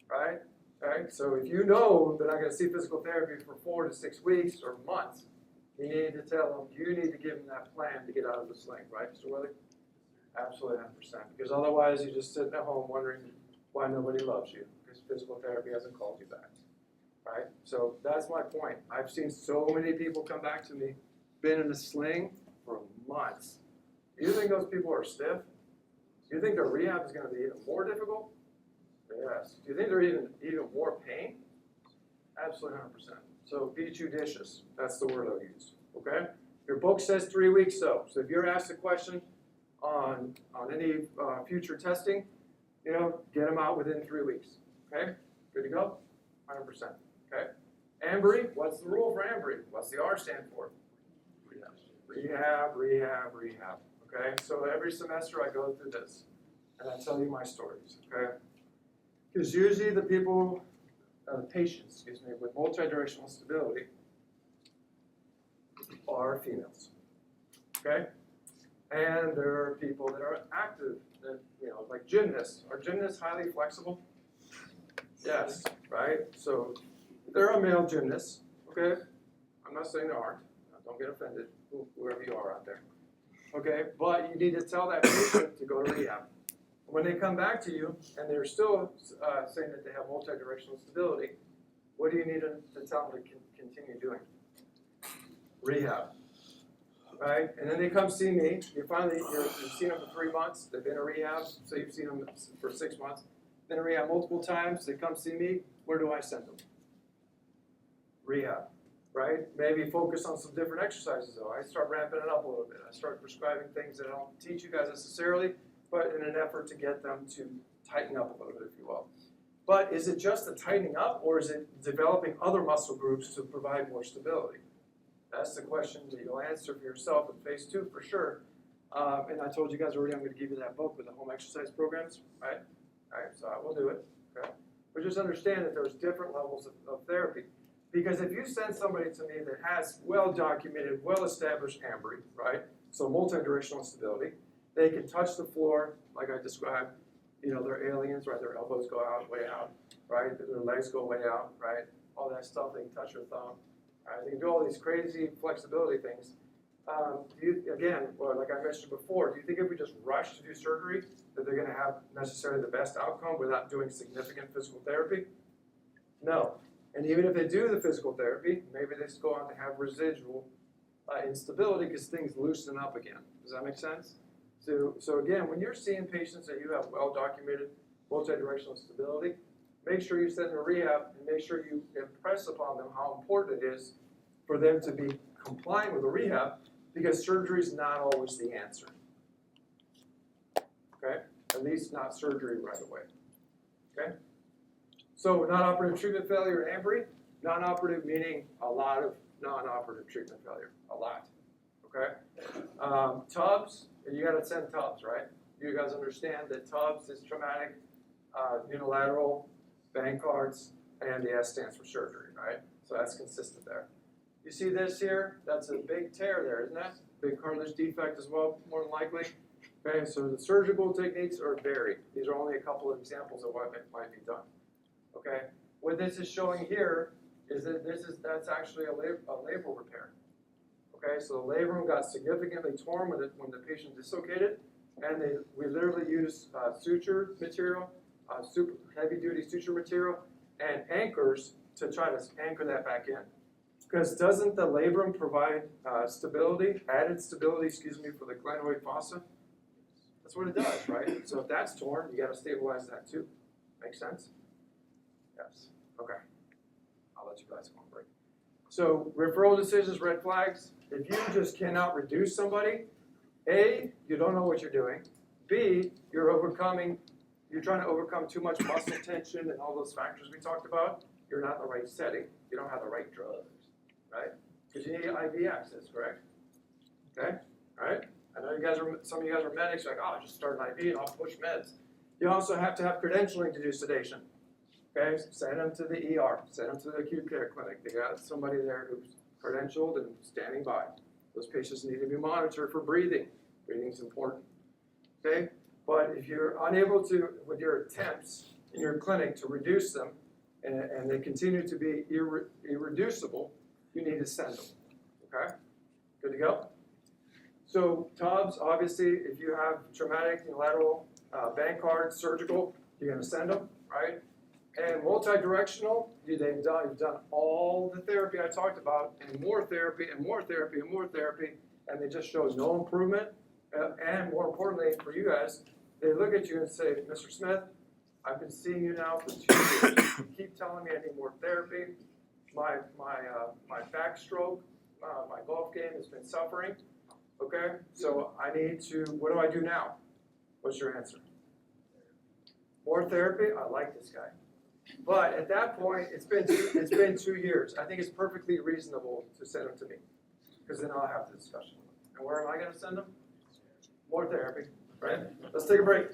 right? Right? So if you know that I'm going to see physical therapy for 4 to 6 weeks or months, you need to tell them, you need to give them that plan to get out of the sling, right, Mr. Willie? Absolutely 100%. Because otherwise you're just sitting at home wondering why nobody loves you, because physical therapy hasn't called you back, right? So that's my point. I've seen so many people come back to me, been in a sling for months. Do you think those people are stiff? Do you think their rehab is going to be even more difficult? Yes. Do you think they're even more pain? Absolutely 100%. So be judicious. That's the word I'll use, okay? Your book says 3 weeks though. So if you're asked a question on any future testing, get them out within 3 weeks, okay? Good to go? 100%, okay? Ambry, what's the rule for Ambry? What's the R stand for? Rehab, rehab, rehab, okay? So every semester I go through this, and I tell you my stories, okay? Because usually the patients, with multidirectional stability are females, okay? And there are people that are active, that, like gymnasts. Are gymnasts highly flexible? Yes, right? So there are male gymnasts, okay? I'm not saying there aren't. Don't get offended, whoever you are out there. Okay, but you need to tell that patient to go to rehab. When they come back to you and they're still saying that they have multidirectional stability, what do you need to tell them to continue doing? Rehab. Right? And then they come see me. You've seen them for 3 months. They've been in rehab. So you've seen them for 6 months. Been in rehab multiple times. They come see me. Where do I send them? Rehab. Right? Maybe focus on some different exercises though. I start ramping it up a little bit. I start prescribing things that I don't teach you guys necessarily, but in an effort to get them to tighten up a little bit, if you will. But is it just the tightening up, or is it developing other muscle groups to provide more stability? That's the question that you'll answer for yourself in phase 2 for sure. And I told you guys already I'm going to give you that book with the home exercise programs, right? All right, so I will do it, okay? But just understand that there's different levels of therapy. Because if you send somebody to me that has well-documented, well-established Ambry, right? So multidirectional stability, they can touch the floor, like I described. They're aliens, right? Their elbows go out, way out, right? Their legs go way out, right? All that stuff, they can touch your thumb. Right? They can do all these crazy flexibility things. Like I mentioned before, do you think if we just rush to do surgery, that they're going to have necessarily the best outcome without doing significant physical therapy? No. And even if they do the physical therapy, maybe they just go on to have residual instability because things loosen up again. Does that make sense? So again, when you're seeing patients that you have well-documented multidirectional stability, make sure you send them to rehab and make sure you impress upon them how important it is for them to be compliant with the rehab, because surgery is not always the answer. Okay? At least not surgery right away. Okay? So non-operative treatment failure in Ambry. Non-operative meaning a lot of non-operative treatment failure, a lot, okay? Tubs, you gotta send tubs, right? You guys understand that tubs is traumatic, unilateral, Bancards, and the S stands for surgery, right? So that's consistent there. You see this here? That's a big tear there, isn't that? Big cartilage defect as well, more than likely. Okay, so the surgical techniques are varied. These are only a couple of examples of what might be done. Okay, what this is showing here is that that's actually a labral repair. Okay, so the labrum got significantly torn when the patient dislocated, and we literally used suture material, super heavy-duty suture material, and anchors to try to anchor that back in. Because doesn't the labrum provide stability, added stability, for the glenoid fossa? That's what it does, right? So if that's torn, you got to stabilize that too. Make sense? Yes. Okay. I'll let you guys go on break. So referral decisions, red flags. If you just cannot reduce somebody, A, you don't know what you're doing. B, you're trying to overcome too much muscle tension and all those factors we talked about. You're not in the right setting. You don't have the right drugs, right? Because you need IV access, correct? Okay, all right? I know some of you guys are medics, you're like, oh, just start an IV and I'll push meds. You also have to have credentialing to do sedation. Okay, send them to the ER, send them to the acute care clinic. They got somebody there who's credentialed and standing by. Those patients need to be monitored for breathing. Breathing is important. Okay, but if you're unable to, with your attempts in your clinic to reduce them, and they continue to be irreducible, you need to send them. Okay, good to go? So tubs, obviously, if you have traumatic unilateral Bankard surgical, you're going to send them, right? And multi-directional, you've done all the therapy I talked about, and more therapy, and more therapy, and more therapy, and they just show no improvement. And more importantly for you guys, they look at you and say, Mr. Smith, I've been seeing you now for 2 years. You keep telling me I need more therapy. My backstroke, my golf game has been suffering. Okay, so I need to, what do I do now? What's your answer? More therapy? I like this guy. But at that point, it's been 2 years. I think it's perfectly reasonable to send him to me, because then I'll have the discussion. And where am I going to send him? More therapy, right? Let's take a break.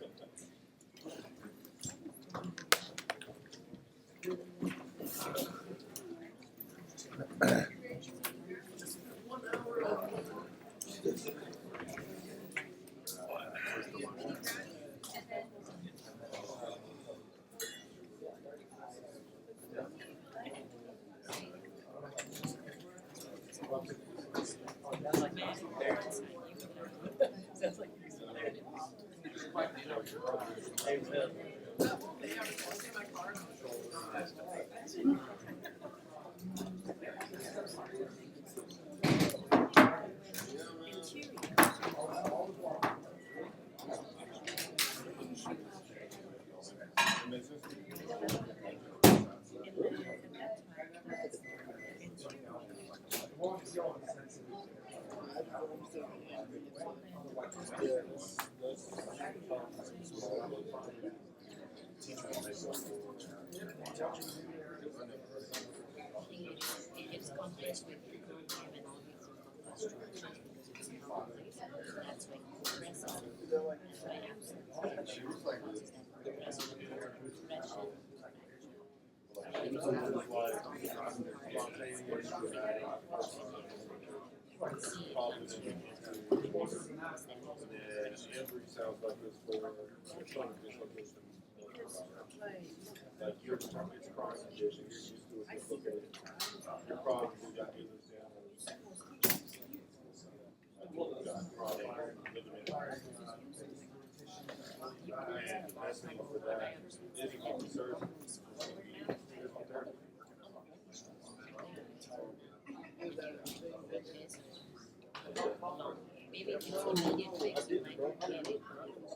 Maybe if it's immediate fix, you might not get it.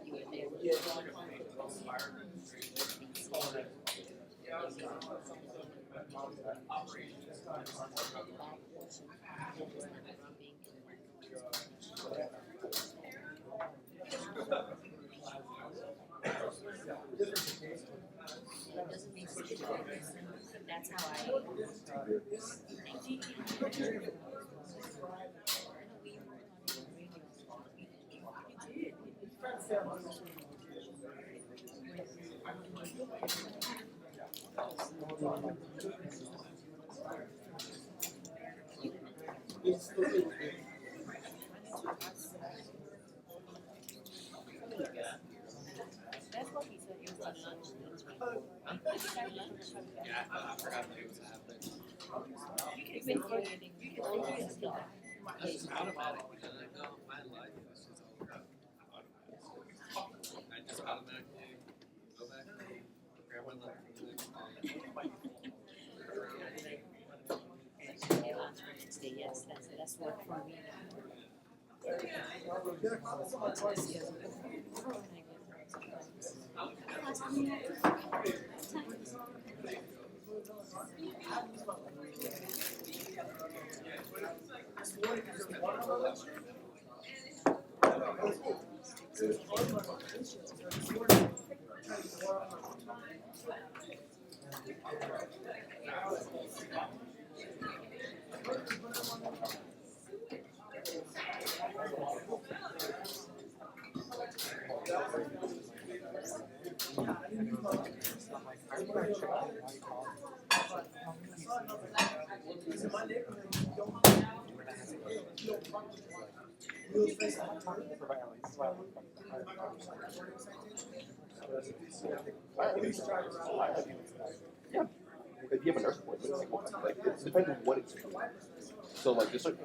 You would be able to it doesn't make sense. That's how I That's what he said, he was on lunch. Yeah, I forgot that it was happening. You've been forgetting. You can always tell. It's automatic, and I know my life is just all crap. I just automatically go back, grab my life for the next day. Yes, that's what for me. Yeah, if you have a nurse appointment, like it depends on what it's for. So like just like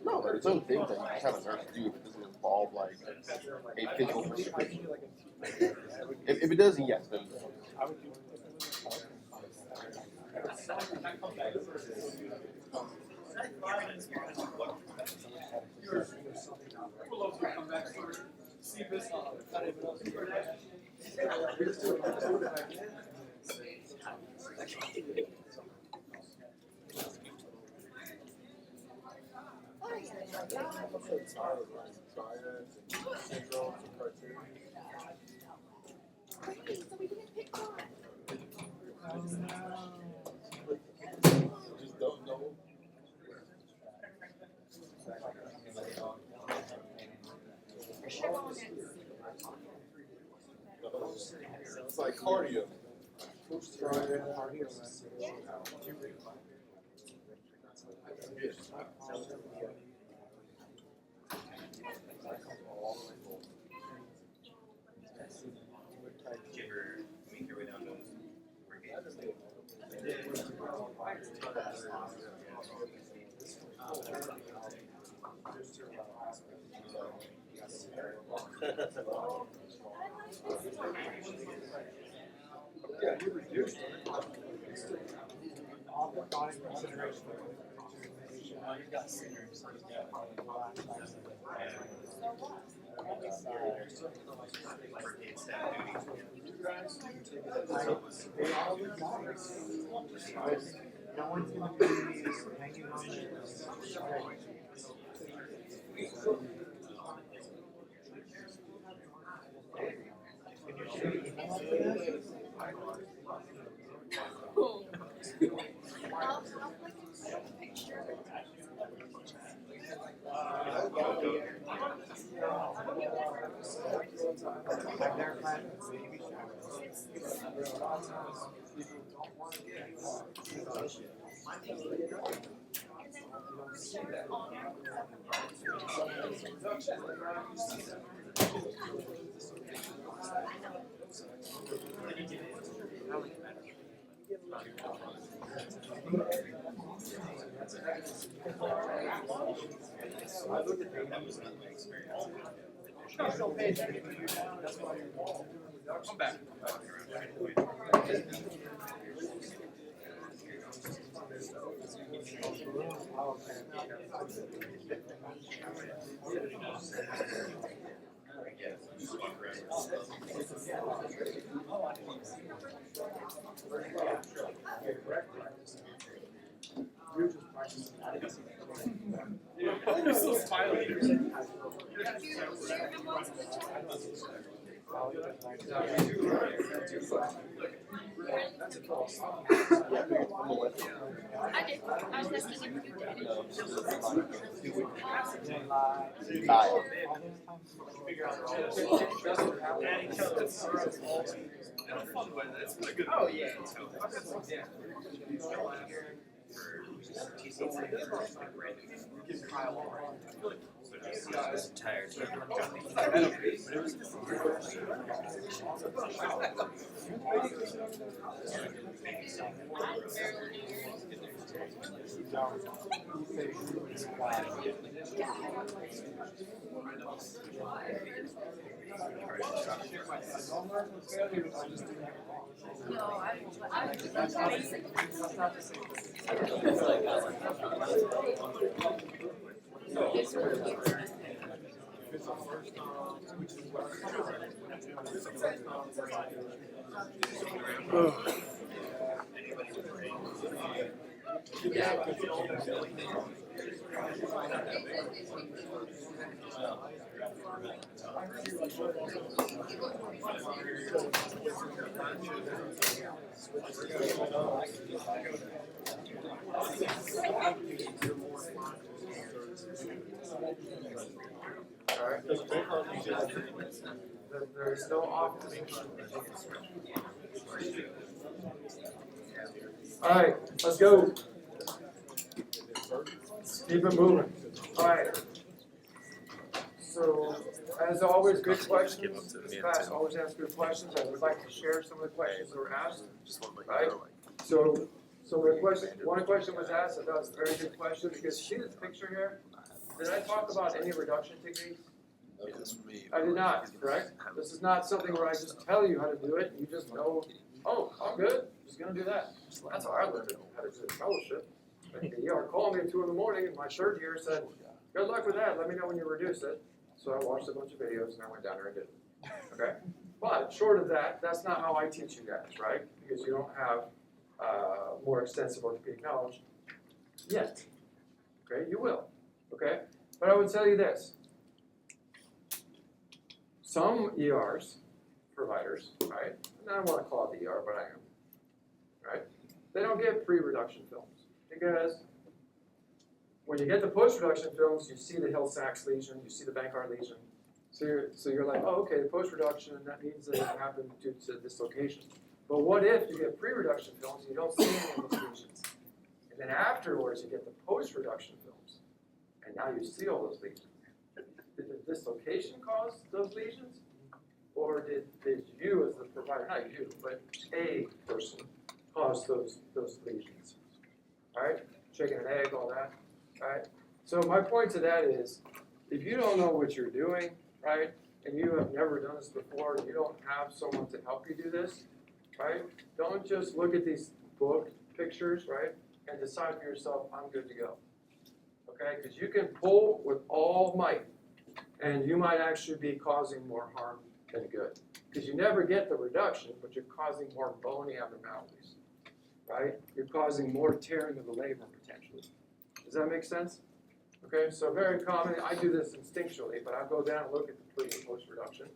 no, there's certain things that you just have a nurse do if it doesn't involve like a physical prescription. If it does, yes, then just don't know. It's like cardio. Yeah, you reduced it. All the thought and consideration. You've got singers. They all look nice. No one's gonna be hanging on this. I've never planned a baby shower. A lot of times people don't want to get I look at babies and my experience. That's why you're Come back. You're so smiling. That's a false. I did. I was listening to you. Oh, yeah. Tired. Alright. There's no office. Alright, let's go. Let's keep it moving. Alright. So, as always, good questions. This class always asks good questions. I would like to share some of the questions that were asked. Right? So the question, one question was asked, I thought it was a very good question, because see this picture here? Did I talk about any reduction techniques? I did not, correct? This is not something where I just tell you how to do it, and you just know, oh, I'm good, just gonna do that. That's how I learned how to do the fellowship. The ER called me at 2 in the morning, and my third year said, good luck with that, let me know when you reduce it. So I watched a bunch of videos, and I went down there and did it, okay? But short of that, that's not how I teach you guys, right? Because you don't have more extensive orthopedic knowledge yet, okay? You will, okay? But I would tell you this. Some ERs, providers, right? And I don't want to call it the ER, but I am, right? They don't get pre-reduction films because when you get the post-reduction films, you see the Hill-Sachs lesion, you see the Bankart lesion. So you're like, oh, okay, the post-reduction, that means that it happened due to dislocation. But what if you get pre-reduction films and you don't see any of those lesions? And then afterwards, you get the post-reduction films, and now you see all those lesions. Did the dislocation cause those lesions? Or did you as the provider, not you, but a person, cause those lesions? All right? Chicken and egg, all that. All right? So my point to that is, if you don't know what you're doing, right, and you have never done this before, and you don't have someone to help you do this, right, don't just look at these book pictures, right, and decide for yourself, I'm good to go. Okay? Because you can pull with all might, and you might actually be causing more harm than good. Because you never get the reduction, but you're causing more bony abnormalities, right? You're causing more tearing of the labrum potentially. Does that make sense? Okay, so very common, I do this instinctually, but I'll go down and look at the pre and post reduction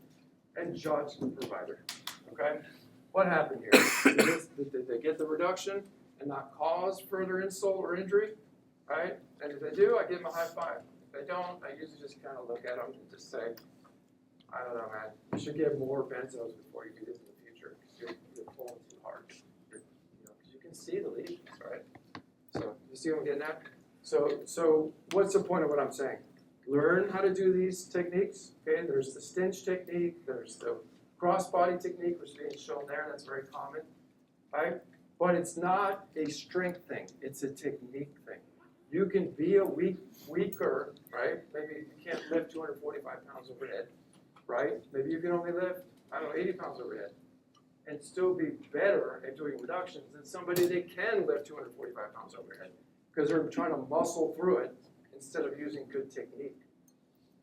and judge the provider, okay? What happened here? Did they get the reduction and not cause further insult or injury, right? And if they do, I give them a high five. If they don't, I usually just kind of look at them and just say, I don't know, man, you should get more benzos before you do this in the future, because you're pulling too hard. You can see the lesions, right? So, you see what I'm getting at? So what's the point of what I'm saying? Learn how to do these techniques, okay? There's the stinch technique, there's the cross-body technique, which is being shown there, that's very common, right? But it's not a strength thing, it's a technique thing. You can be a weaker, right? Maybe you can't lift 245 pounds overhead, right? Maybe you can only lift, 80 pounds overhead, and still be better at doing reductions than somebody that can lift 245 pounds overhead, because they're trying to muscle through it instead of using good technique,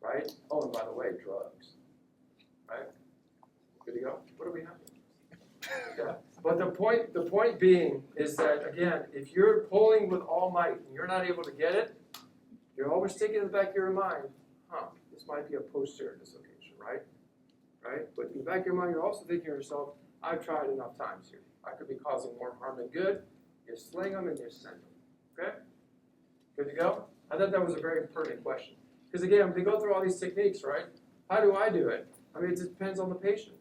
right? Oh, and by the way, drugs, right? Good to go. What do we have? Yeah. But the point being is that, again, if you're pulling with all might and you're not able to get it, you're always thinking in the back of your mind, this might be a posterior dislocation, right? right? But in the back of your mind, you're also thinking to yourself, I've tried enough times here. I could be causing more harm than good. You sling them and you send them, okay? Good to go? I thought that was a very pertinent question. Because again, we go through all these techniques, right? How do I do it? I mean, it depends on the patient.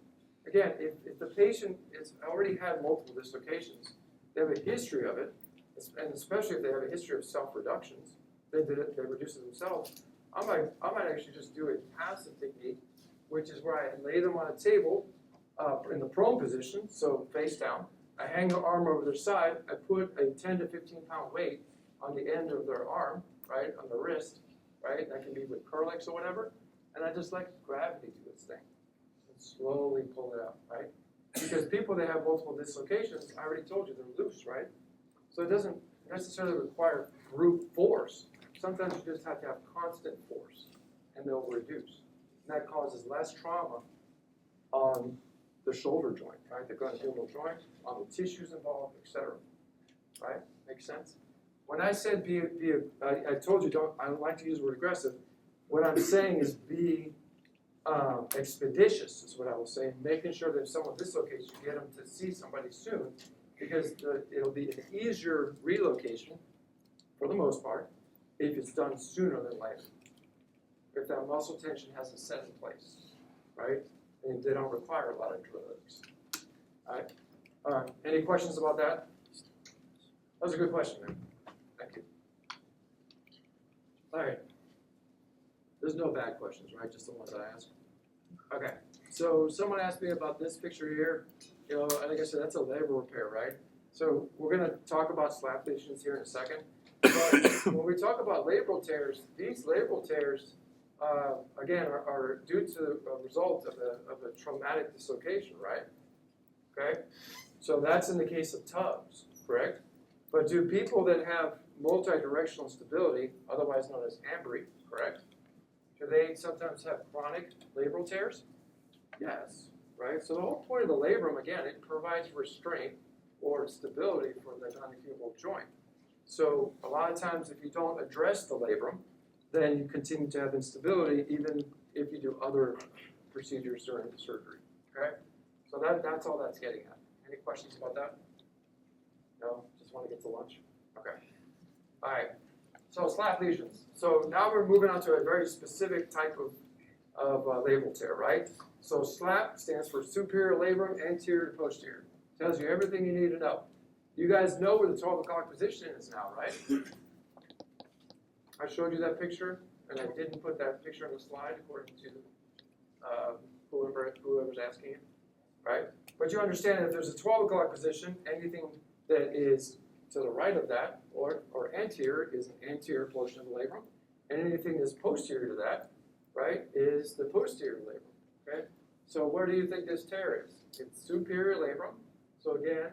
Again, if the patient has already had multiple dislocations, they have a history of it, and especially if they have a history of self-reductions, they reduce it themselves, I might actually just do a passive technique, which is where I lay them on a table in the prone position, so face down. I hang the arm over their side. I put a 10 to 15 pound weight on the end of their arm, right, on the wrist, right? That can be with curlicks or whatever. And I just let gravity do its thing and slowly pull it out, right? Because people that have multiple dislocations, I already told you, they're loose, right? So it doesn't necessarily require brute force. Sometimes you just have to have constant force, and they'll reduce. And that causes less trauma on the shoulder joint, right? The glenohumeral joint, on the tissues involved, etc. Right? Makes sense? When I said I told you I don't like to use the word aggressive. What I'm saying is be expeditious, is what I will say. Making sure that if someone dislocates, you get them to see somebody soon, because it'll be an easier relocation, for the most part, if it's done sooner than later. If that muscle tension hasn't set in place, right? And they don't require a lot of drugs. All right. Any questions about that? That was a good question, man. Thank you. All right. There's no bad questions, right? Just the ones I asked. Okay. So someone asked me about this picture here. You know, like I said, that's a labral repair, right? So we're going to talk about slap lesions here in a second. But when we talk about labral tears, these labral tears, again, are due to a result of a traumatic dislocation, right? Okay? So that's in the case of tubs, correct? But do people that have multi-directional instability, otherwise known as ambry, correct? Do they sometimes have chronic labral tears? Yes, right? So the whole point of the labrum, again, it provides restraint or stability for the glenohumeral joint. So a lot of times if you don't address the labrum, then you continue to have instability even if you do other procedures during the surgery, okay? So that's all that's getting at. Any questions about that? No? Just want to get to lunch? Okay. All right. So slap lesions. So now we're moving on to a very specific type of labral tear, right? So SLAP stands for superior labrum, anterior to posterior. Tells you everything you need to know. You guys know where the 12 o'clock position is now, right? I showed you that picture, and I didn't put that picture on the slide according to whoever's asking it, right? But you understand that if there's a 12 o'clock position, anything that is to the right of that, or anterior, is an anterior portion of the labrum, and anything that's posterior to that, right, is the posterior labrum, okay? So where do you think this tear is? It's superior labrum, so again,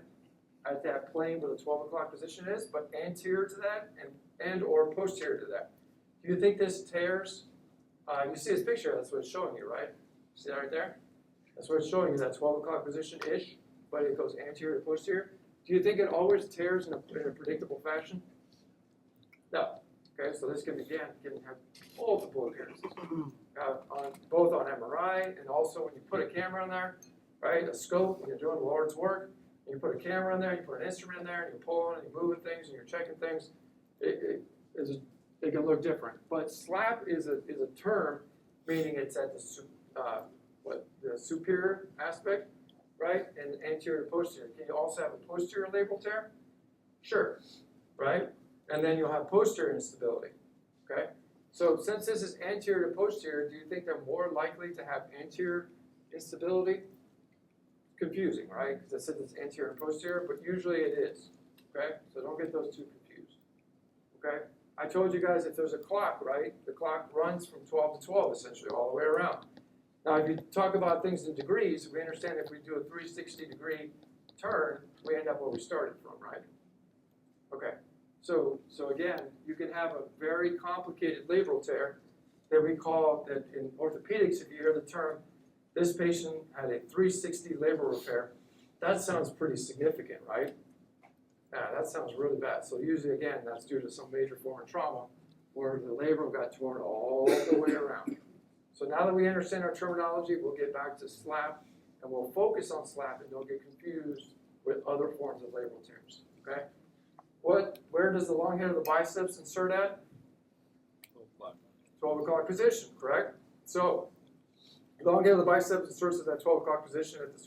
at that plane where the 12 o'clock position is, but anterior to that and or posterior to that. Do you think this tears? You see this picture, that's what it's showing you, right? See that right there? That's what it's showing you, that 12 o'clock position-ish, but it goes anterior to posterior. Do you think it always tears in a predictable fashion? No. Okay, so this can have multiple appearances, both on MRI and also when you put a camera in there, right? A scope, when you're doing the Lord's work, and you put a camera in there, you put an instrument in there, and you're pulling and you're moving things and you're checking things. It can look different. But SLAP is a term meaning it's at the superior aspect, right? And anterior to posterior. Can you also have a posterior labral tear? Sure, right? And then you'll have posterior instability, okay? So since this is anterior to posterior, do you think they're more likely to have anterior instability? Confusing, right? Because it says it's anterior and posterior, but usually it is, okay? So don't get those two confused, okay? I told you guys if there's a clock, right? The clock runs from 12 to 12, essentially, all the way around. Now, if you talk about things in degrees, we understand if we do a 360-degree turn, we end up where we started from, right? Okay. So again, you can have a very complicated labral tear that we call, that in orthopedics, if you hear the term, this patient had a 360 labral repair, that sounds pretty significant, right? Yeah, that sounds really bad. So usually, again, that's due to some major foreign trauma where the labrum got torn all the way around. So now that we understand our terminology, we'll get back to SLAP, and we'll focus on SLAP, and don't get confused with other forms of labral tears, okay? Where does the long head of the biceps insert at? 12 o'clock position, correct? So, long head of the biceps inserts at that 12 o'clock position at the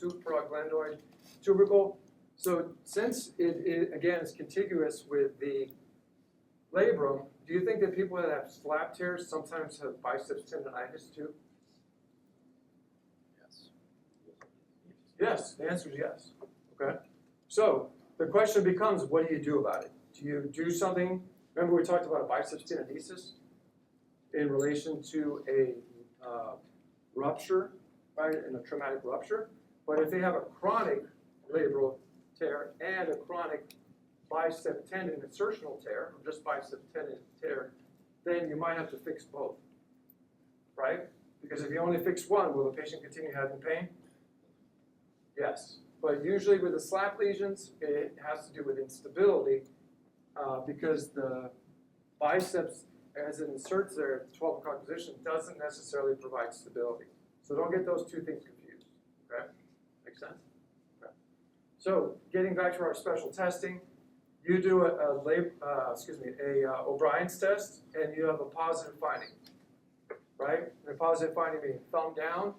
supraglenoid tubercle. So, since it again is contiguous with the labrum, do you think that people that have SLAP tears sometimes have biceps tendonitis too? Yes. Yes, the answer is yes. Okay. So the question becomes, what do you do about it? Do you do something? Remember we talked about a biceps tenodesis in relation to a rupture, right, and a traumatic rupture. But if they have a chronic labral tear and a chronic bicep tendon insertional tear, or just bicep tendon tear, then you might have to fix both, right? Because if you only fix one, will the patient continue having pain? Yes, but usually with the SLAP lesions, it has to do with instability because the biceps, as it inserts there at the 12 o'clock position, doesn't necessarily provide stability. So don't get those two things confused, okay? Make sense? Okay. So getting back to our special testing, you do O'Brien's test, and you have a positive finding, right? And a positive finding means thumb down,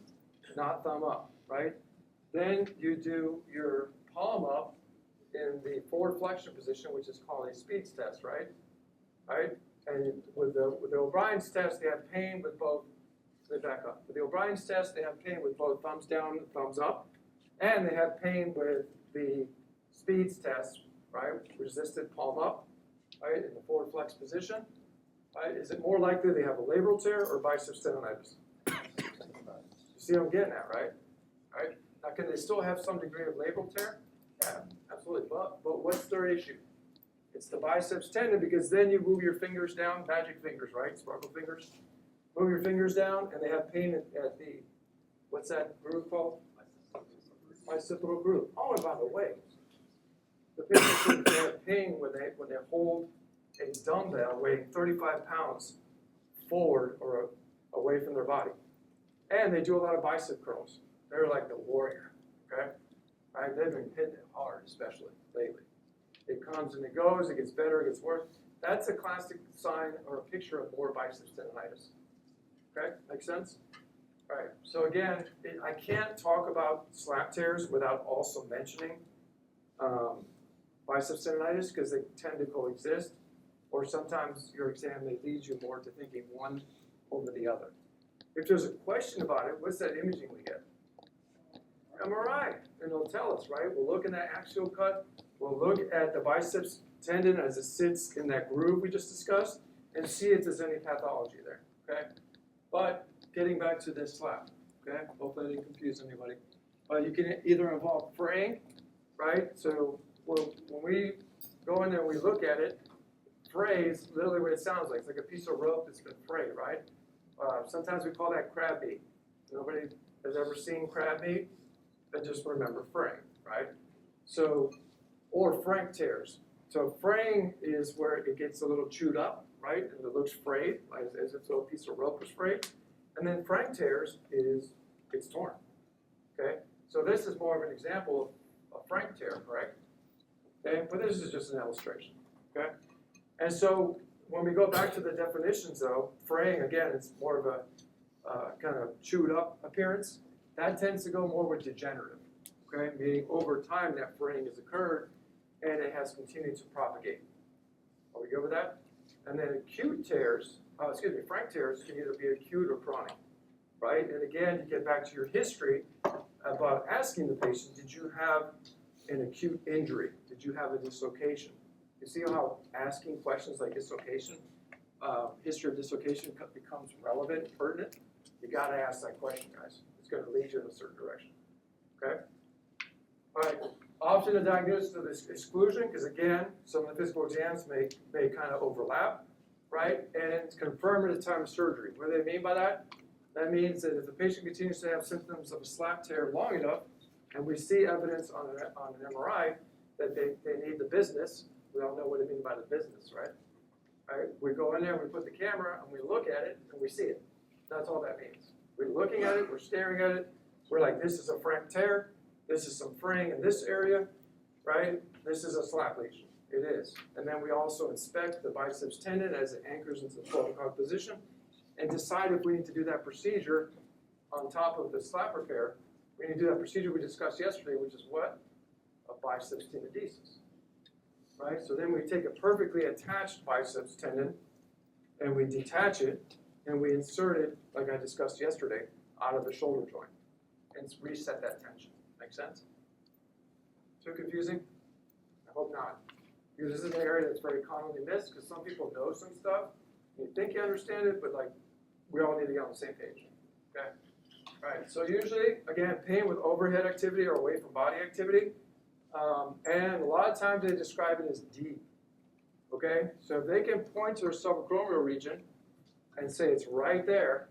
not thumb up, right? Then you do your palm up in the forward flexion position, which is called a Speed's test, right? Right? And with the O'Brien's test, they have pain with both. Let me back up. With the O'Brien's test, they have pain with both thumbs down and thumbs up, and they have pain with the Speed's test, right? Resisted palm up, right, in the forward flex position. Right? Is it more likely they have a labral tear or biceps tendonitis? You see what I'm getting at, right? Right? Now, can they still have some degree of labral tear? Yeah, absolutely. But what's their issue? It's the biceps tendon, because then you move your fingers down, magic fingers, right? Sparkle fingers. Move your fingers down, and they have pain at the, what's that groove called? Bicipital groove. Oh, and by the way, the patients have pain when they hold a dumbbell weighing 35 pounds forward or away from their body. And they do a lot of bicep curls. They're like the warrior, okay? Right? They've been hitting it hard, especially lately. It comes and it goes, it gets better, it gets worse. That's a classic sign or a picture of more biceps tendonitis. Okay, make sense? All right, so again, I can't talk about SLAP tears without also mentioning biceps tendonitis because they tend to coexist, or sometimes your exam may lead you more to thinking one over the other. If there's a question about it, what's that imaging we get? MRI, and it'll tell us, right? We'll look in that axial cut, we'll look at the biceps tendon as it sits in that groove we just discussed, and see if there's any pathology there, okay? But getting back to this SLAP, okay? Hopefully I didn't confuse anybody. You can either involve fraying, right? So when we go in there and we look at it, fray is literally what it sounds like. It's like a piece of rope that's been frayed, right? Sometimes we call that crab meat. Nobody has ever seen crab meat? Then just remember fraying, right? So, or frank tears. So fraying is where it gets a little chewed up, right? And it looks frayed, like as if a piece of rope was frayed. And then frank tears is it's torn, okay? So this is more of an example of a frank tear, correct? Okay, but this is just an illustration, okay? And so when we go back to the definitions though, fraying, again, it's more of a kind of chewed up appearance. That tends to go more with degenerative, okay? Meaning over time that fraying has occurred and it has continued to propagate. Are we good with that? And then acute tears, frank tears can either be acute or chronic, right? And again, you get back to your history about asking the patient, did you have an acute injury? Did you have a dislocation? You see how asking questions like dislocation, history of dislocation becomes relevant and pertinent? You gotta ask that question, guys. It's gonna lead you in a certain direction, okay? All right, option of diagnosis of this exclusion, because again, some of the physical exams may kind of overlap, right? And it's confirmed at the time of surgery. What do they mean by that? That means that if the patient continues to have symptoms of a SLAP tear long enough, and we see evidence on an MRI that they need the business, we all know what I mean by the business, right? All right, we go in there, we put the camera, and we look at it, and we see it. That's all that means. We're looking at it, we're staring at it, we're like, this is a frank tear, this is some fraying in this area, right? This is a slap lesion. It is. And then we also inspect the biceps tendon as it anchors into the 12 o'clock position and decide if we need to do that procedure on top of the slap repair. We need to do that procedure we discussed yesterday, which is what? A biceps tenodesis. Right? So then we take a perfectly attached biceps tendon and we detach it and we insert it, like I discussed yesterday, out of the shoulder joint and reset that tension. Make sense? Too confusing? I hope not. Because this is an area that's very commonly missed because some people know some stuff. You think you understand it, but like we all need to get on the same page. Okay? All right, so usually, again, pain with overhead activity or away from body activity. And a lot of times they describe it as deep. Okay? So if they can point to their subacromial region and say it's right there,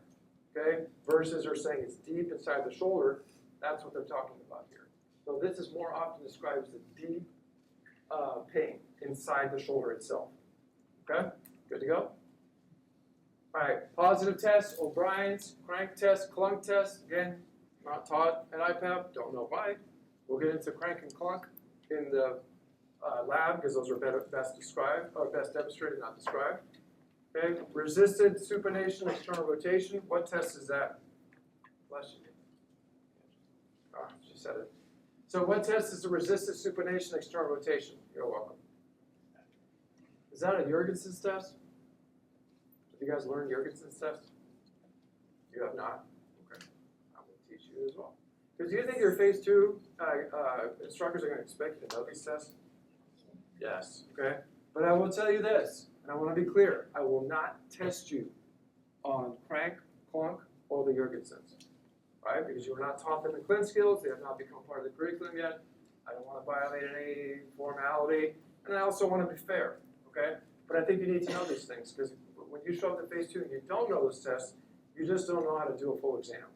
okay, versus they're saying it's deep inside the shoulder, that's what they're talking about here. So this is more often described as a deep pain inside the shoulder itself. Okay? Good to go? All right, positive test, O'Brien's, crank test, clunk test. Again, not taught at IPAP, don't know why. We'll get into crank and clunk in the lab because those are best described, or best demonstrated, not described. Okay, resisted supination, external rotation. What test is that? Bless you. Oh, she said it. So what test is the resisted supination, external rotation? You're welcome. Is that a Jurgensen's test? Have you guys learned Jurgensen's test? You have not? Okay. I will teach you as well. Because do you think your phase 2 instructors are going to expect you to know these tests? Yes. Okay. But I will tell you this, and I want to be clear. I will not test you on crank, clunk, or the Jurgensen's. Right? Because you were not taught them in clin skills. They have not become part of the curriculum yet. I don't want to violate any formality. And I also want to be fair. Okay? But I think you need to know these things because when you show up to phase 2 and you don't know those tests, you just don't know how to do a full exam.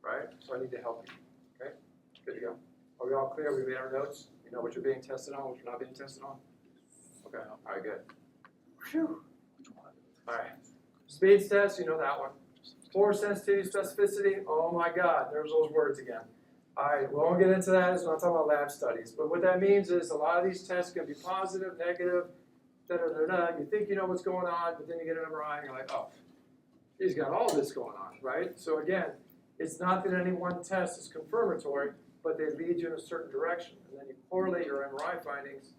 Right? So I need to help you. Okay? Good to go. Are we all clear? We made our notes? You know what you're being tested on, what you're not being tested on? Okay. All right, good. Whew. All right. Speeds test, you know that one. Force sensitivity, specificity, oh my God, there's those words again. All right, we won't get into that as we're not talking about lab studies. But what that means is a lot of these tests can be positive, negative, da-da-da-da. You think you know what's going on, but then you get an MRI and you're like, oh, he's got all this going on, right? So again, it's not that any one test is confirmatory, but they lead you in a certain direction. And then you correlate your MRI findings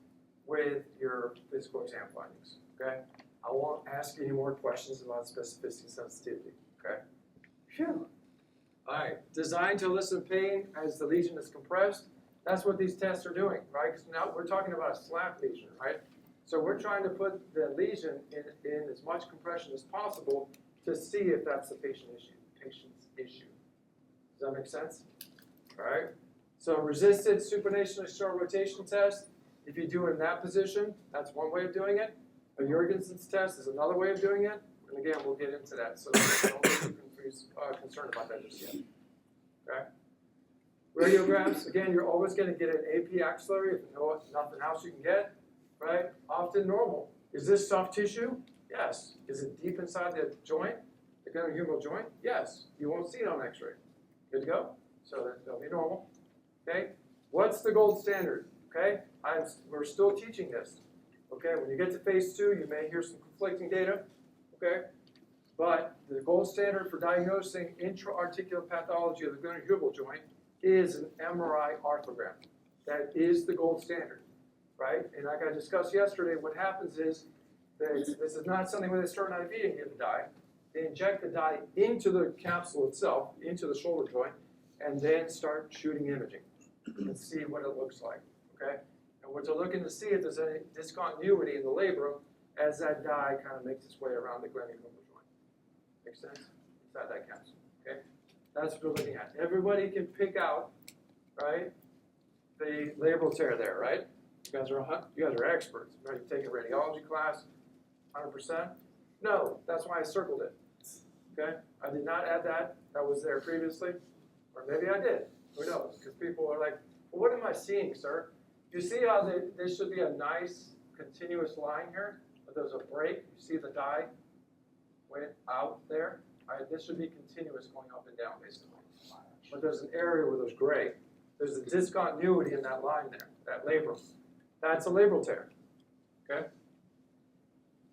with your physical exam findings, okay? I won't ask you any more questions about specificity and sensitivity, okay? Phew. All right, designed to elicit pain as the lesion is compressed. That's what these tests are doing, right? Because now we're talking about a slap lesion, right? So we're trying to put the lesion in as much compression as possible to see if that's the patient's issue. Does that make sense? All right. So resisted supination external rotation test. If you do it in that position, that's one way of doing it. A Jurgensen's test is another way of doing it. And again, we'll get into that. So don't be too concerned about that just yet. Okay. Radiographs. Again, you're always going to get an AP axillary if you know nothing else you can get. Right? Often normal. Is this soft tissue? Yes. Is it deep inside the joint, the glenohumeral joint? Yes. You won't see it on X-ray. Good to go? So that'll be normal. Okay? What's the gold standard? Okay? We're still teaching this. Okay? When you get to phase 2, you may hear some conflicting data. Okay? But the gold standard for diagnosing intra-articular pathology of the glenohumeral joint is an MRI arthrogram. That is the gold standard. Right? And like I discussed yesterday, what happens is that this is not something where they start an IV and give the dye. They inject the dye into the capsule itself, into the shoulder joint, and then start shooting imaging and see what it looks like. Okay? And what they're looking to see if there's any discontinuity in the labrum as that dye kind of makes its way around the glenohumeral joint. Makes sense? Inside that capsule. Okay? That's what we're looking at. Everybody can pick out, right, the labral tear there, right? You guys are experts. Right? You take a radiology class, 100%? No, that's why I circled it. Okay? I did not add that. That was there previously. Or maybe I did. Who knows? Because people are like, well, what am I seeing, sir? You see how there should be a nice continuous line here? But there's a break. You see the dye went out there? This should be continuous going up and down, basically. But there's an area where there's gray. There's a discontinuity in that line there, that labrum. That's a labral tear, okay?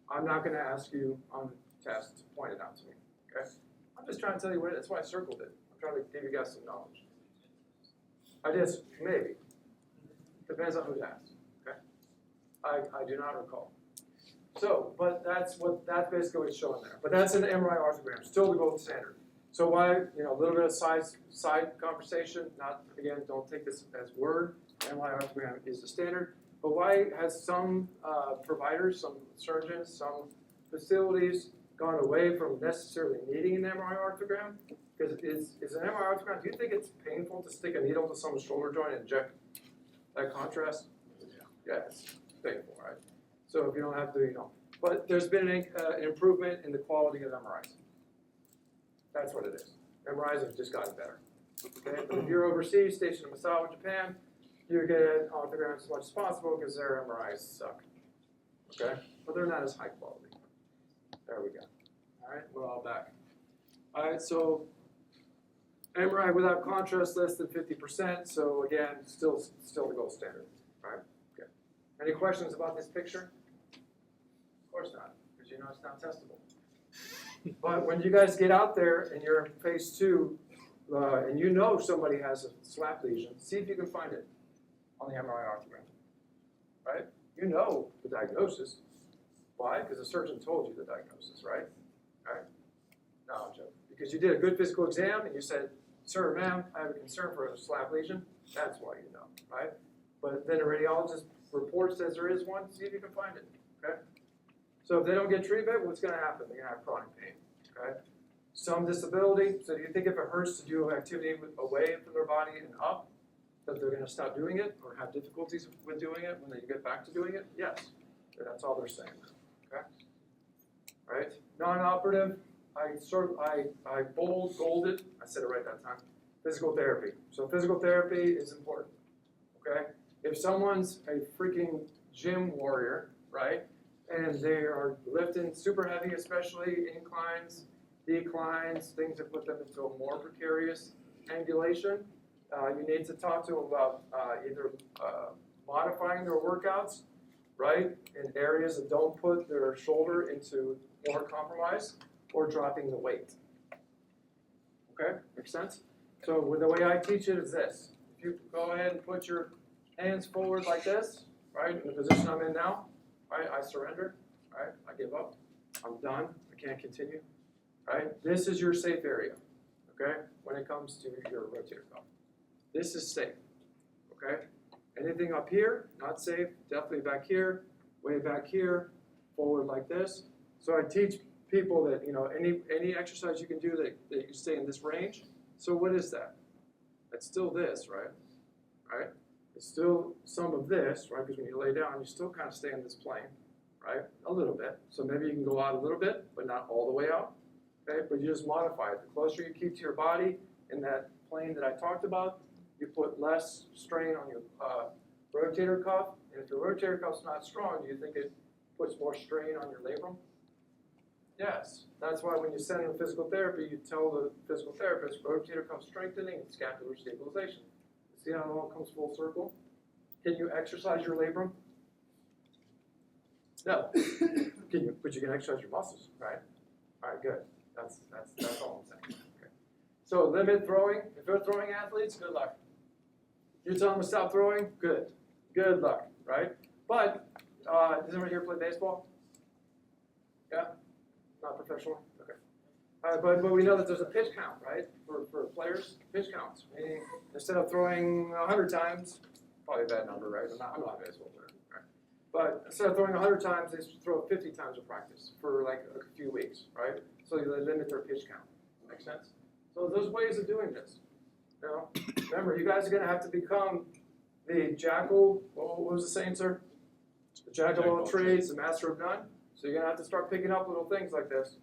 I'm not gonna ask you on the test to point it out to me, okay? I'm just trying to tell you what it is. That's why I circled it. I'm trying to give you guys some knowledge. I just, maybe. Depends on who's asked, okay? I do not recall. So, but that's basically what's showing there. But that's an MRI arthrogram, still the gold standard. So why, a little bit of side conversation, not, again, don't take this as word, MRI arthrogram is the standard. But why has some providers, some surgeons, some facilities gone away from necessarily needing an MRI arthrogram? Because is an MRI arthrogram, do you think it's painful to stick a needle to someone's shoulder joint and inject that contrast? Yeah, it's painful, right? So if you don't have to, But there's been an improvement in the quality of MRIs. That's what it is. MRIs have just gotten better. Okay? But if you're overseas, stationed in Misawa, Japan, you get arthrograms as much as possible because their MRIs suck. Okay? But they're not as high quality. There we go. All right, we're all back. All right, so MRI without contrast less than 50%. So again, still the gold standard. Right? Okay. Any questions about this picture? Of course not, because it's not testable. But when you guys get out there and you're in phase 2, and somebody has a slap lesion, see if you can find it on the MRI arthrogram. Right? You know the diagnosis. Why? Because the surgeon told you the diagnosis, right? Right? No, I'm joking. Because you did a good physical exam and you said, sir, ma'am, I have a concern for a slap lesion. That's why you know, right? But then a radiologist report says there is one, see if you can find it, okay? So if they don't get treatment, what's gonna happen? They're gonna have chronic pain, okay? Some disability, so do you think if it hurts to do activity away from their body and up, that they're gonna stop doing it or have difficulties with doing it when they get back to doing it? Yes, that's all they're saying, okay? All right, non-operative, I bolded, I said it right that time, physical therapy. So physical therapy is important, okay? If someone's a freaking gym warrior, right, and they are lifting super heavy, especially inclines, declines, things that put them into a more precarious angulation, you need to talk to them about either modifying their workouts, right, in areas that don't put their shoulder into more compromise, or dropping the weight. Okay, makes sense? So the way I teach it is this. If you go ahead and put your hands forward like this, right, in the position I'm in now, right, I surrender, right, I give up, I'm done, I can't continue, right? This is your safe area, okay, when it comes to your rotator cuff. This is safe, okay? Anything up here, not safe, definitely back here, way back here, forward like this. So I teach people that, any exercise you can do that you can stay in this range. So what is that? It's still this, right? Right? It's still some of this, right? Because when you lay down, you still kind of stay in this plane, right? A little bit. So maybe you can go out a little bit, but not all the way out. Okay? But you just modify it. The closer you keep to your body in that plane that I talked about, you put less strain on your rotator cuff. And if your rotator cuff's not strong, do you think it puts more strain on your labrum? Yes, that's why when you send in physical therapy, you tell the physical therapist rotator cuff strengthening and scapular stabilization. See how it all comes full circle? Can you exercise your labrum? No. But you can exercise your muscles, right? All right, good. That's all I'm saying. Okay. So limit throwing. If they're throwing athletes, good luck. You tell them to stop throwing, good. Good luck, right? But does anyone here play baseball? Yeah. Not professionally? Okay. But we know that there's a pitch count, right? For players, pitch counts. Meaning instead of throwing 100 times, probably a bad number, right? I'm not a baseball player, right? But instead of throwing 100 times, they throw 50 times of practice for like a few weeks, right? So they limit their pitch count. Make sense? So there's ways of doing this. Remember, you guys are going to have to become the jackal. What was the saying, sir? The jack of all trades, the master of none. So you're gonna have to start picking up little things like this,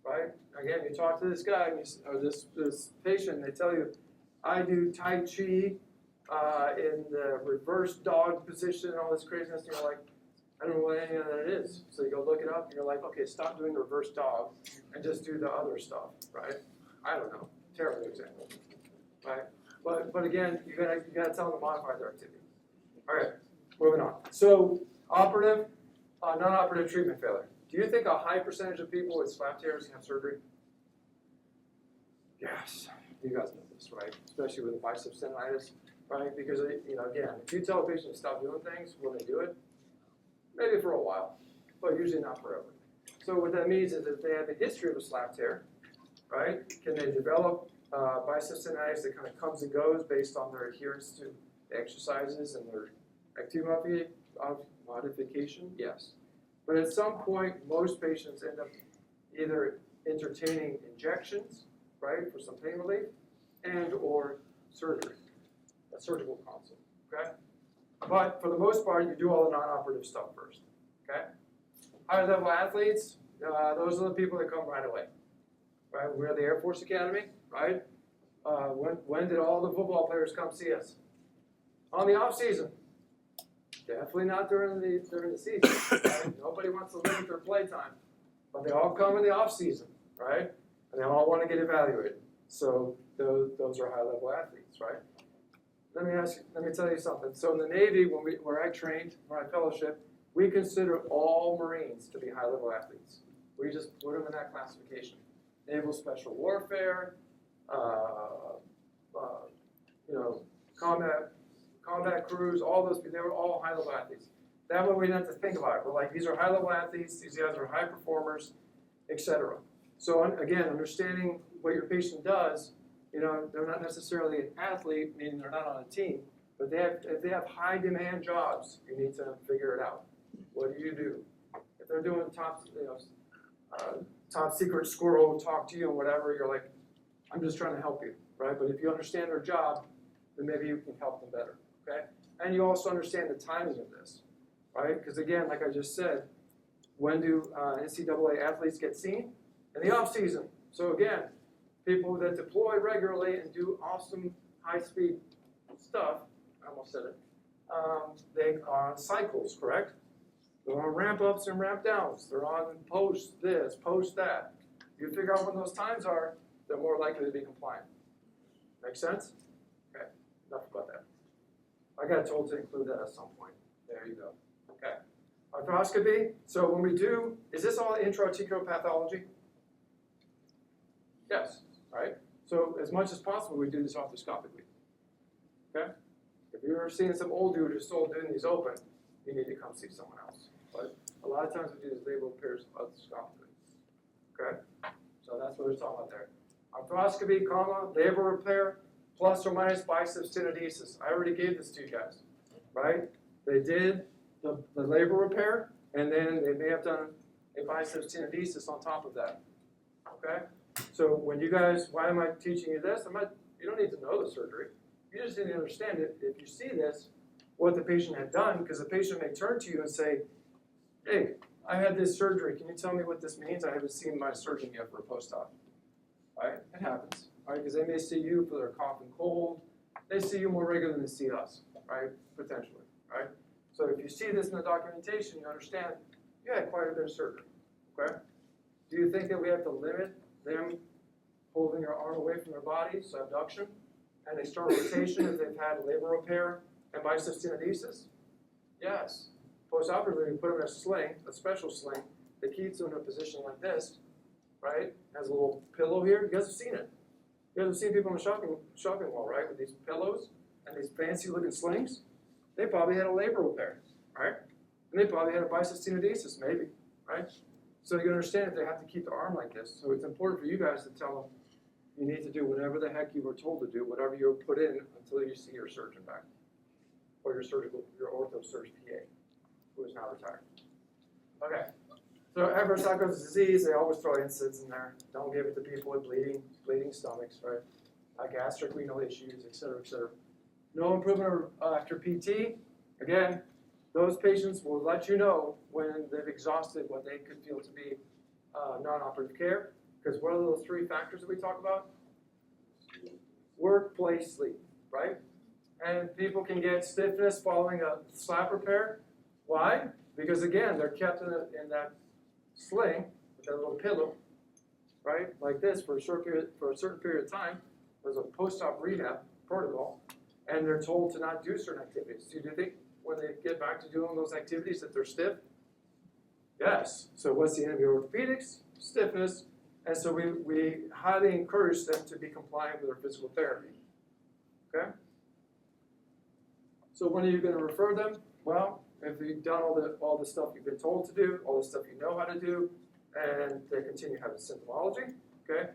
right? Again, you talk to this guy or this patient, and they tell you, I do Tai Chi in the reverse dog position and all this craziness. And you're like, I don't know what any of that is. So you go look it up and you're like, okay, stop doing the reverse dog and just do the other stuff, right? I don't know. Terrible example, right? But again, you gotta tell them to modify their activity. All right, moving on. So operative, non-operative treatment failure. Do you think a high percentage of people with slap tears have surgery? Yes, you guys know this, right? Especially with the biceps tendonitis, right? Because again, if you tell a patient to stop doing things when they do it, maybe for a while, but usually not forever. So what that means is that if they have a history of a slap tear, right? Can they develop biceps tendonitis that kind of comes and goes based on their adherence to exercises and their activity modification? Yes. But at some point, most patients end up either entertaining injections, right, for some pain relief, and or surgery, a surgical consult, okay? But for the most part, you do all the non-operative stuff first, okay? High-level athletes, those are the people that come right away, right? We're at the Air Force Academy, right? When did all the football players come see us? On the off season. Definitely not during the season. Right? Nobody wants to limit their play time, but they all come in the off season, right? And they all want to get evaluated. So those are high-level athletes, right? Let me tell you something. So in the Navy, where I trained, where I fellowship, we consider all Marines to be high-level athletes. We just put them in that classification. Naval Special Warfare, combat crews, all those people, they were all high-level athletes. That way we didn't have to think about it. We're like, these are high-level athletes, these guys are high performers, etc. So again, understanding what your patient does, they're not necessarily an athlete, meaning they're not on a team, but if they have high demand jobs, you need to figure it out. What do you do? If they're doing top secret squirrel talk to you and whatever, you're like, I'm just trying to help you, right? But if you understand their job, then maybe you can help them better, okay? And you also understand the timing of this, right? Because again, like I just said, when do NCAA athletes get seen? In the off season. So again, people that deploy regularly and do awesome high-speed stuff, I almost said it, they are on cycles, correct? They're on ramp-ups and ramp-downs. They're on post this, post that. You figure out when those times are, they're more likely to be compliant. Make sense? Okay, enough about that. I got told to include that at some point. There you go. Okay. Arthroscopy. So when we do, is this all intra-articular pathology? Yes. Right? So as much as possible, we do this arthroscopically. Okay? If you're seeing some old dude who's still doing these open, you need to come see someone else. But a lot of times we do these labral repairs arthroscopically. Okay? So that's what we're talking about there. Arthroscopy, labral repair, plus or minus biceps tenodesis. I already gave this to you guys. Right? They did the labral repair, and then they may have done a biceps tenodesis on top of that. Okay? So when you guys, why am I teaching you this? You don't need to know the surgery. You just need to understand it. If you see this, what the patient had done, because the patient may turn to you and say, hey, I had this surgery. Can you tell me what this means? I haven't seen my surgeon yet for a post-op. Right? It happens. Right? Because they may see you for their cough and cold. They see you more regularly than they see us, right? Potentially, right? So if you see this in the documentation, you understand you had quite a bit of surgery. Okay? Do you think that we have to limit them holding their arm away from their body, so abduction, and external rotation if they've had labral repair and biceps tenodesis? Yes. Postoperatively, we put them in a sling, a special sling, that keeps them in a position like this, right? Has a little pillow here. You guys have seen it. You guys have seen people in the shopping mall, right, with these pillows and these fancy-looking slings? They probably had a labral repair, right? And they probably had a biceps tenodesis, maybe, right? So you understand that they have to keep their arm like this. So it's important for you guys to tell them you need to do whatever the heck you were told to do, whatever you were put in until you see your surgeon back, or your ortho surgeon PA, who is now retired. Okay. So adverse outcomes of disease, they always throw NSAIDs in there. Don't give it to people with bleeding stomachs, right? Gastric renal issues, et cetera, et cetera. No improvement after PT. Again, those patients will let you know when they've exhausted what they could feel to be non-operative care. Because what are those three factors that we talk about? Work, play, sleep, right? And people can get stiffness following a slap repair. Why? Because again, they're kept in that sling, with that little pillow, right, like this for a certain period of time. There's a post-op rehab protocol, and they're told to not do certain activities. Do you think when they get back to doing those activities that they're stiff? Yes. So what's the enemy of orthopedics? Stiffness. And so we highly encourage them to be compliant with their physical therapy. Okay? So when are you going to refer them? Well, if you've done all the stuff you've been told to do, all the stuff you know how to do, and they continue having symptomology, okay?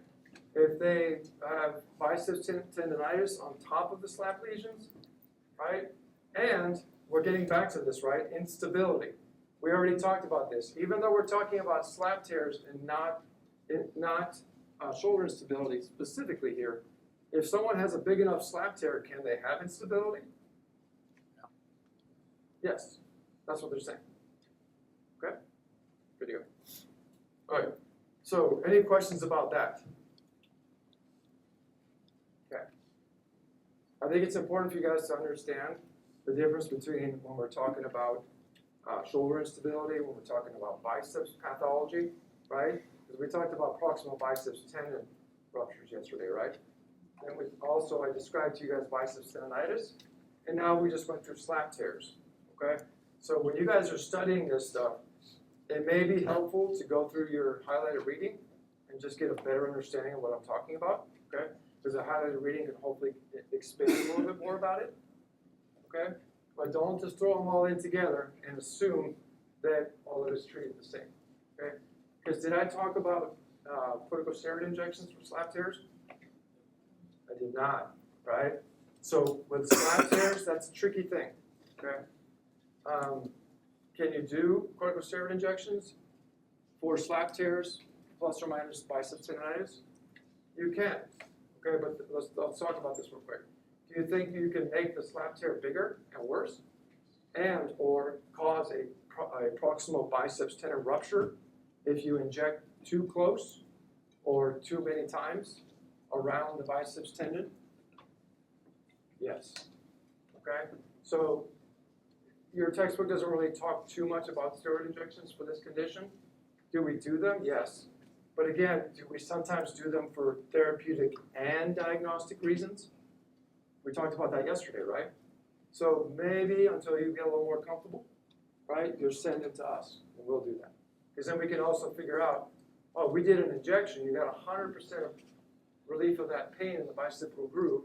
If they have biceps tendonitis on top of the slap lesions, right? And we're getting back to this, right? Instability. We already talked about this. Even though we're talking about slap tears and not shoulder instability specifically here, if someone has a big enough slap tear, can they have instability? Yes, that's what they're saying. Okay, good to go. All right, so any questions about that? Okay. I think it's important for you guys to understand the difference between when we're talking about shoulder instability, when we're talking about biceps pathology, right? Because we talked about proximal biceps tendon ruptures yesterday, right? And I described to you guys biceps tendonitis, and now we just went through slap tears, okay? So when you guys are studying this stuff, it may be helpful to go through your highlighted reading and just get a better understanding of what I'm talking about, okay? Because a highlighted reading can hopefully expand a little bit more about it, okay? But don't just throw them all in together and assume that all of it is treated the same, okay? Because did I talk about corticosteroid injections for slap tears? I did not, right? So with slap tears, that's a tricky thing, okay? Can you do corticosteroid injections for slap tears plus or minus biceps tendonitis? You can, okay, but let's talk about this real quick. Do you think you can make the slap tear bigger and worse and or cause a proximal biceps tendon rupture if you inject too close or too many times around the biceps tendon? Yes, okay, so your textbook doesn't really talk too much about steroid injections for this condition. Do we do them? Yes. But again, do we sometimes do them for therapeutic and diagnostic reasons? We talked about that yesterday, right? So maybe until you get a little more comfortable, right, you're sending to us, and we'll do that. Because then we can also figure out, oh, we did an injection, you got 100% relief of that pain in the bicipital groove,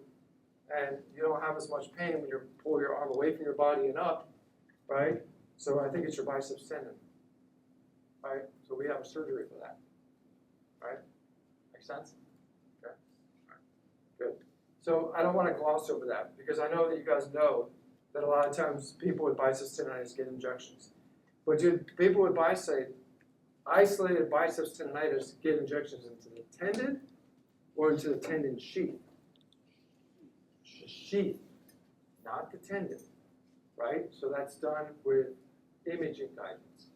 and you don't have as much pain when you pull your arm away from your body and up, right? So I think it's your biceps tendon, right? So we have a surgery for that, right? Make sense? Okay, all right. Good. So I don't want to gloss over that because I know that you guys know that a lot of times people with biceps tendonitis get injections. But do people with isolated biceps tendonitis get injections into the tendon or into the tendon sheath? The sheath, not the tendon. Right? So that's done with imaging guidance.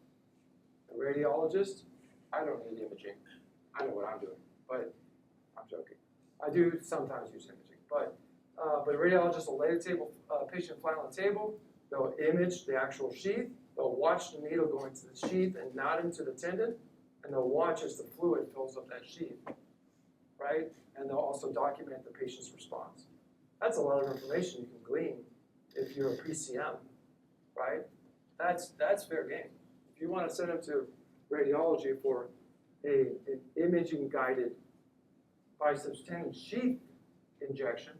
A radiologist, I don't need imaging. I know what I'm doing, but I'm joking. I do sometimes use imaging, but a radiologist will lay the patient flat on the table, they'll image the actual sheath, they'll watch the needle go into the sheath and not into the tendon, and they'll watch as the fluid fills up that sheath, right? And they'll also document the patient's response. That's a lot of information you can glean if you're a PCM, right? That's fair game. If you want to send them to radiology for an imaging-guided biceps tendon sheath injection,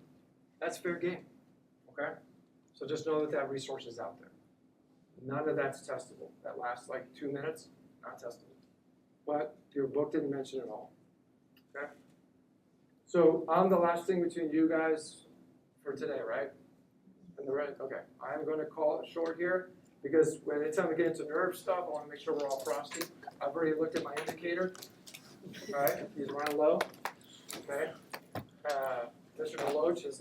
that's fair game, okay? So just know that resource is out there. None of that's testable. That lasts like 2 minutes, not testable. But your book didn't mention it all, okay? So I'm the last thing between you guys for today, right? And the rest, okay. I'm going to call it short here because when anytime we get into nerve stuff, I want to make sure we're all frosty. I've already looked at my indicator. All right, he's running low. Okay. Mr. Deloach is